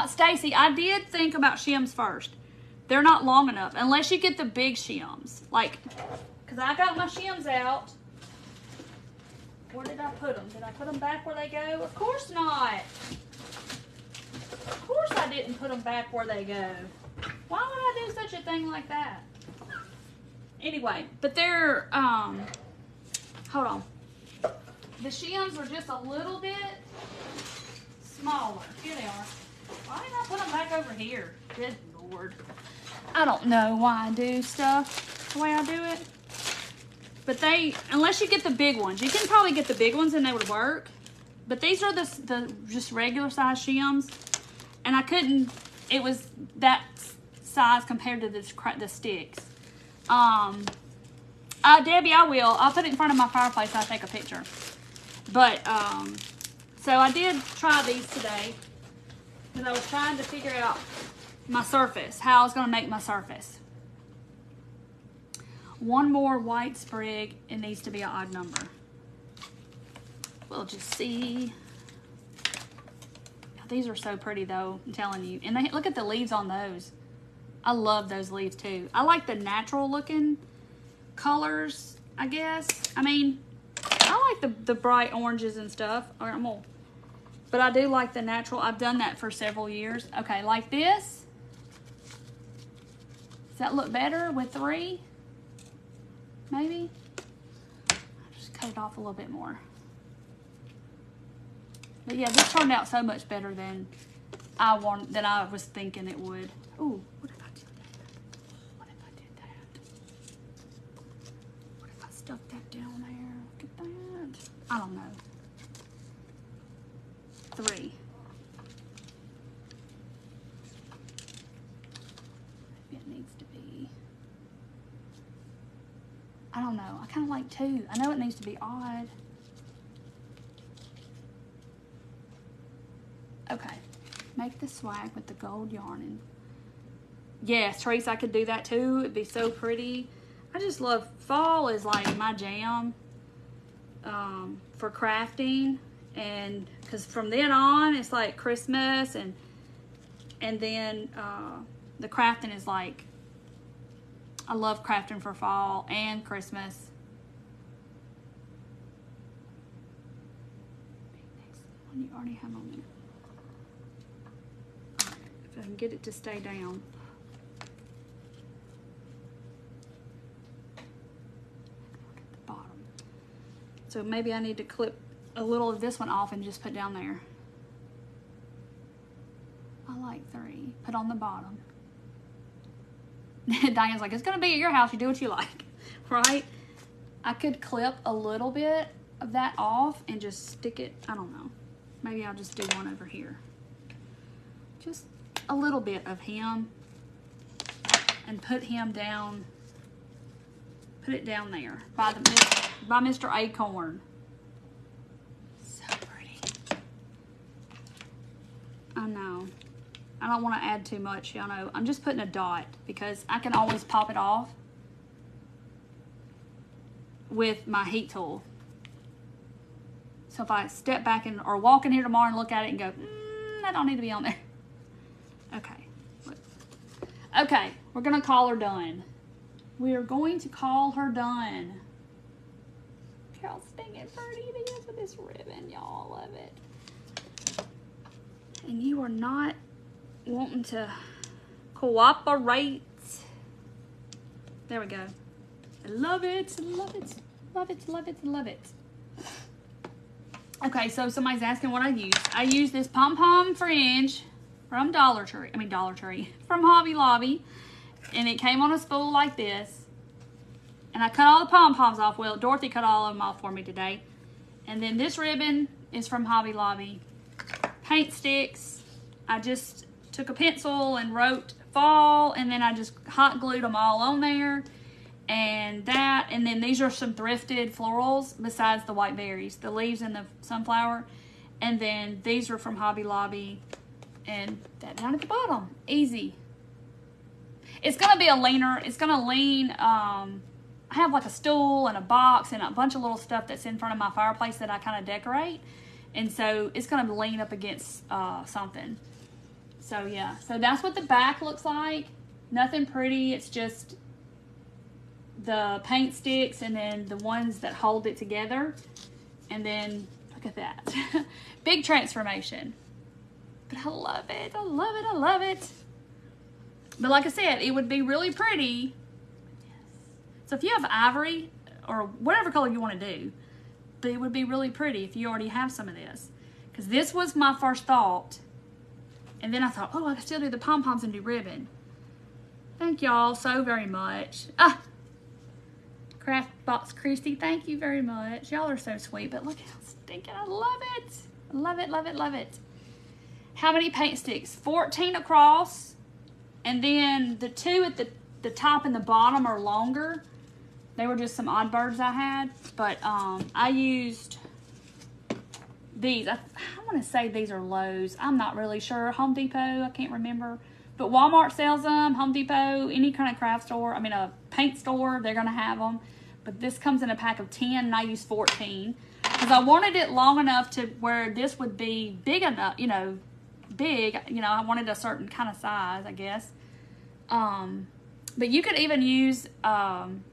Stacy, I did think about shims first. They're not long enough, unless you get the big shims. Like, because I got my shims out. Where did I put them? Did I put them back where they go? Of course not. Of course I didn't put them back where they go. Why would I do such a thing like that? Anyway, but they're, hold on. The shims are just a little bit smaller. Here they are. Why didn't I put them back over here? Good Lord. I don't know why I do stuff the way I do it. But they, unless you get the big ones, you can probably get the big ones and they would work. But these are the just regular size shims. And I couldn't, it was that size compared to the sticks. Debbie, I will. I'll put it in front of my fireplace. I'll take a picture. But, so I did try these today. Because I was trying to figure out my surface, how I was going to make my surface. One more white sprig, it needs to be an odd number. We'll just see. These are so pretty though, I'm telling you. And look at the leaves on those. I love those leaves too. I like the natural looking colors, I guess. I mean, I like the bright oranges and stuff. All right, but I do like the natural. I've done that for several years. Okay, like this. Does that look better with 3? Maybe? I'll just cut it off a little bit more. But yeah, this turned out so much better than I was thinking it would. Ooh, what if I did that? What if I did that? What if I stuck that down there? Look at that. I don't know. 3. Maybe it needs to be, I don't know. I kind of like 2. I know it needs to be odd. Okay, make the swag with the gold yarn. And yes, Trace, I could do that too. It'd be so pretty. I just love, fall is like my jam for crafting. And because from then on, it's like Christmas, and then the crafting is like, I love crafting for fall and Christmas. You already have on there. If I can get it to stay down. So maybe I need to clip a little of this one off and just put down there. I like 3. Put on the bottom. Diane's like, it's gonna be at your house, you do what you like, right? I could clip a little bit of that off and just stick it, I don't know. Maybe I'll just do one over here. Just a little bit of him and put him down, put it down there by Mr. Acorn. So pretty. I know. I don't want to add too much, y'all know. I'm just putting a dot because I can always pop it off with my heat tool. So if I step back and or walk in here tomorrow and look at it and go, that don't need to be on there. Okay. Okay, we're gonna call her done. We are going to call her done. Look how stinking pretty it is with this ribbon, y'all. Love it. And you are not wanting to cooperate. There we go. I love it, love it, love it, love it, love it. Okay, so somebody's asking what I use. I use this pom-pom fringe from Dollar Tree, from Hobby Lobby. And it came on a spool like this. And I cut all the pom-poms off. Well, Dorothy cut all of them off for me today. And then this ribbon is from Hobby Lobby. Paint sticks. I just took a pencil and wrote fall, and then I just hot glued them all on there. And that, and then these are some thrifted florals besides the white berries, the leaves and the sunflower. And then these are from Hobby Lobby. And that down at the bottom. Easy. It's going to be a leaner. It's going to lean. I have like a stool and a box and a bunch of little stuff that's in front of my fireplace that I kind of decorate. And so it's going to lean up against something. So yeah. So that's what the back looks like. Nothing pretty. It's just the paint sticks and then the ones that hold it together. And then look at that. Big transformation. But I love it. I love it. I love it. But like I said, it would be really pretty. So if you have ivory or whatever color you want to do, but it would be really pretty if you already have some of this. Because this was my first thought. And then I thought, oh, I can still do the pom-poms and do ribbon. Thank y'all so very much. Craft Box Christy, thank you very much. Y'all are so sweet, but look how stinking I love it. I love it, love it, love it. How many paint sticks? 14 across. And then the 2 at the top and the bottom are longer. They were just some odd birds I had. But I used these. I want to say these are Lowe's. I'm not really sure. Home Depot, I can't remember. But Walmart sells them. Home Depot, any kind of craft store. I mean, a paint store, they're going to have them. But this comes in a pack of 10, and I used 14. Because I wanted it long enough to where this would be big enough, you know, big. You know, I wanted a certain kind of size, I guess. But you could even use one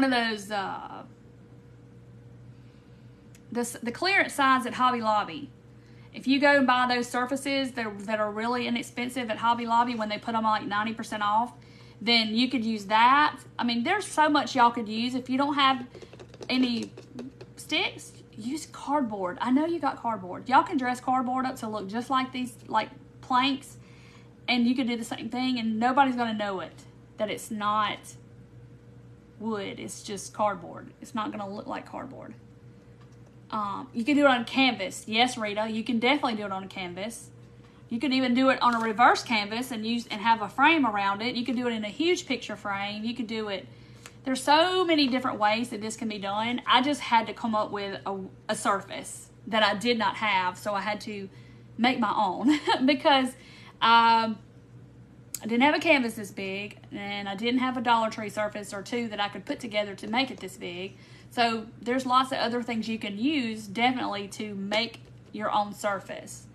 of those, the clearance signs at Hobby Lobby. If you go and buy those surfaces that are really inexpensive at Hobby Lobby when they put them on like 90% off, then you could use that. I mean, there's so much y'all could use. If you don't have any sticks, use cardboard. I know you got cardboard. Y'all can dress cardboard up to look just like these, like planks, and you could do the same thing, and nobody's going to know it, that it's not wood. It's just cardboard. It's not going to look like cardboard. You can do it on canvas. Yes, Rita, you can definitely do it on a canvas. You can even do it on a reverse canvas and have a frame around it. You can do it in a huge picture frame. You could do it. There's so many different ways that this can be done. I just had to come up with a surface that I did not have, so I had to make my own because I didn't have a canvas this big, and I didn't have a Dollar Tree surface or two that I could put together to make it this big. So there's lots of other things you can use, definitely, to make your own surface.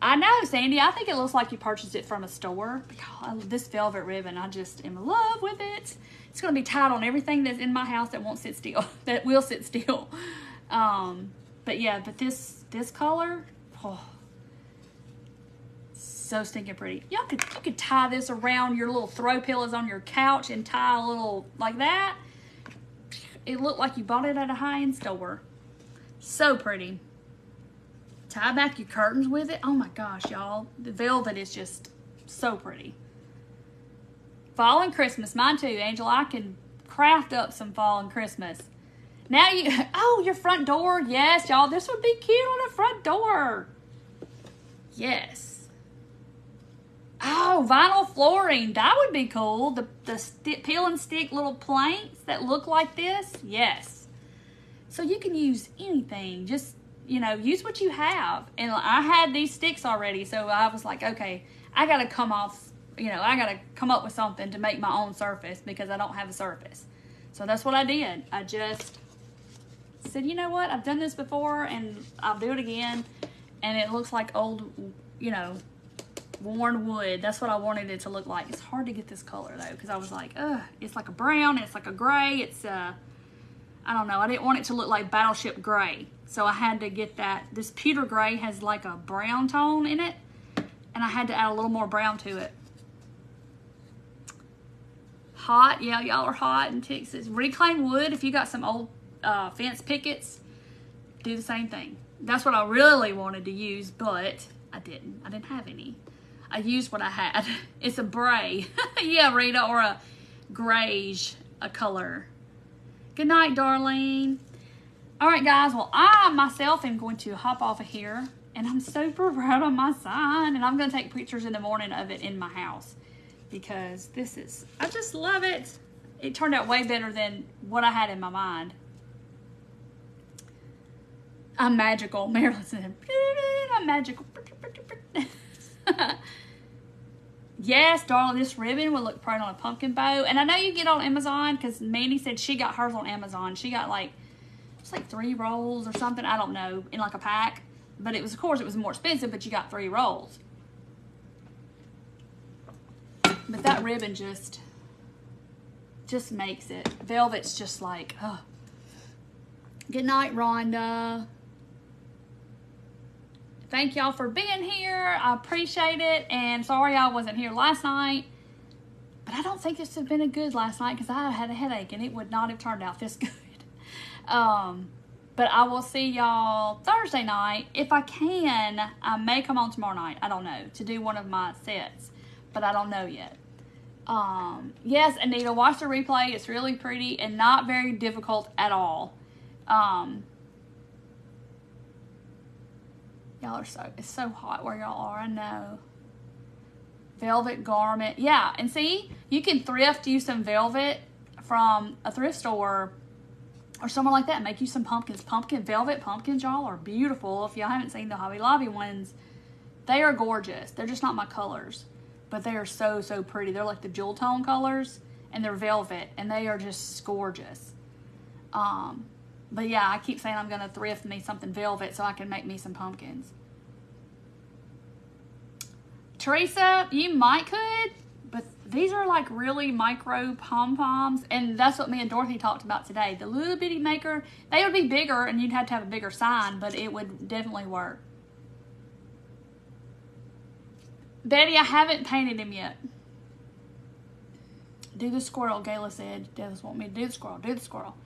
I know, Sandy, I think it looks like you purchased it from a store. This velvet ribbon, I just am in love with it. It's going to be tied on everything that's in my house that won't sit still, that will sit still. But yeah, but this color, oh, so stinking pretty. You could tie this around your little throw pillows on your couch and tie a little like that. it looked like you bought it at a high-end store. So pretty. Tie back your curtains with it. Oh my gosh, y'all. The velvet is just so pretty. Fall and Christmas. Mine too, Angela. I can craft up some fall and Christmas. Now you, oh, your front door. Yes, y'all. This would be cute on a front door. Yes. Oh, vinyl flooring. That would be cool. The peel and stick little planks that look like this. Yes. So you can use anything. Just, you know, use what you have. And I had these sticks already. So I was like, okay, I got to come off, you know, I got to come up with something to make my own surface because I don't have a surface. So that's what I did. I just said, you know what? I've done this before and I'll do it again. And it looks like old, you know, worn wood. That's what I wanted it to look like. It's hard to get this color though, because I was like, ugh, it's like a brown, it's like a gray, it's I don't know, I didn't want it to look like Battleship Gray. So I had to get that. This pewter gray has like a brown tone in it, and I had to add a little more brown to it. Hot, yeah, y'all are hot in Texas. Reclaimed wood, if you got some old fence pickets, do the same thing. That's what I really wanted to use, but I didn't. I didn't have any. I used what I had. It's a bray. Yeah, Rita, or a grayish a color. Good night, Darlene. All right, guys. Well, I myself am going to hop off of here, and I'm super proud of my sign, and I'm going to take pictures in the morning of it in my house because this is, I just love it. It turned out way better than what I had in my mind. I'm magical. Marilyn said, I'm magical. Yes, darling, this ribbon will look pretty on a pumpkin bow. And I know you get on Amazon because Mandy said she got hers on Amazon. She got like, it's like 3 rolls or something. I don't know, in like a pack. But it was, of course, it was more expensive, but you got 3 rolls. But that ribbon just makes it. Velvet's just like, oh. Good night, Rhonda. Thank y'all for being here. I appreciate it. And sorry I wasn't here last night. But I don't think this would have been a good last night because I had a headache and it would not have turned out this good. But I will see y'all Thursday night. If I can, I may come on tomorrow night. I don't know. To do one of my sets. But I don't know yet. Yes, Anita, watch the replay. It's really pretty and not very difficult at all. Y'all are so, it's so hot where y'all are, I know. Velvet garment. Yeah, and see, you can thrift you some velvet from a thrift store or someone like that and make you some pumpkins. Velvet pumpkins, y'all, are beautiful. If y'all haven't seen the Hobby Lobby ones, they are gorgeous. They're just not my colors, but they are so, so pretty. They're like the jewel tone colors, and they're velvet, and they are just gorgeous. But yeah, I keep saying I'm going to thrift me something velvet so I can make me some pumpkins. Teresa, you might could, but these are like really micro pom-poms, and that's what me and Dorothy talked about today. The little bitty maker, they would be bigger, and you'd have to have a bigger sign, but it would definitely work. Betty, I haven't painted him yet. Do the squirrel, Gayla said. Dallas want me to do the squirrel. Do the squirrel.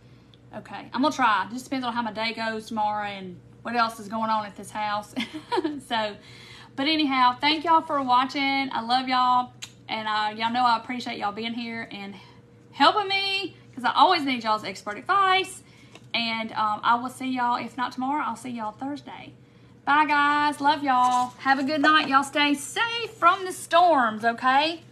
Okay, I'm gonna try. Just depends on how my day goes tomorrow and what else is going on at this house. So, but anyhow, thank y'all for watching. I love y'all, and y'all know I appreciate y'all being here and helping me because I always need y'all's expert advice. And I will see y'all, if not tomorrow, I'll see y'all Thursday. Bye, guys. Love y'all. Have a good night. Y'all stay safe from the storms, okay?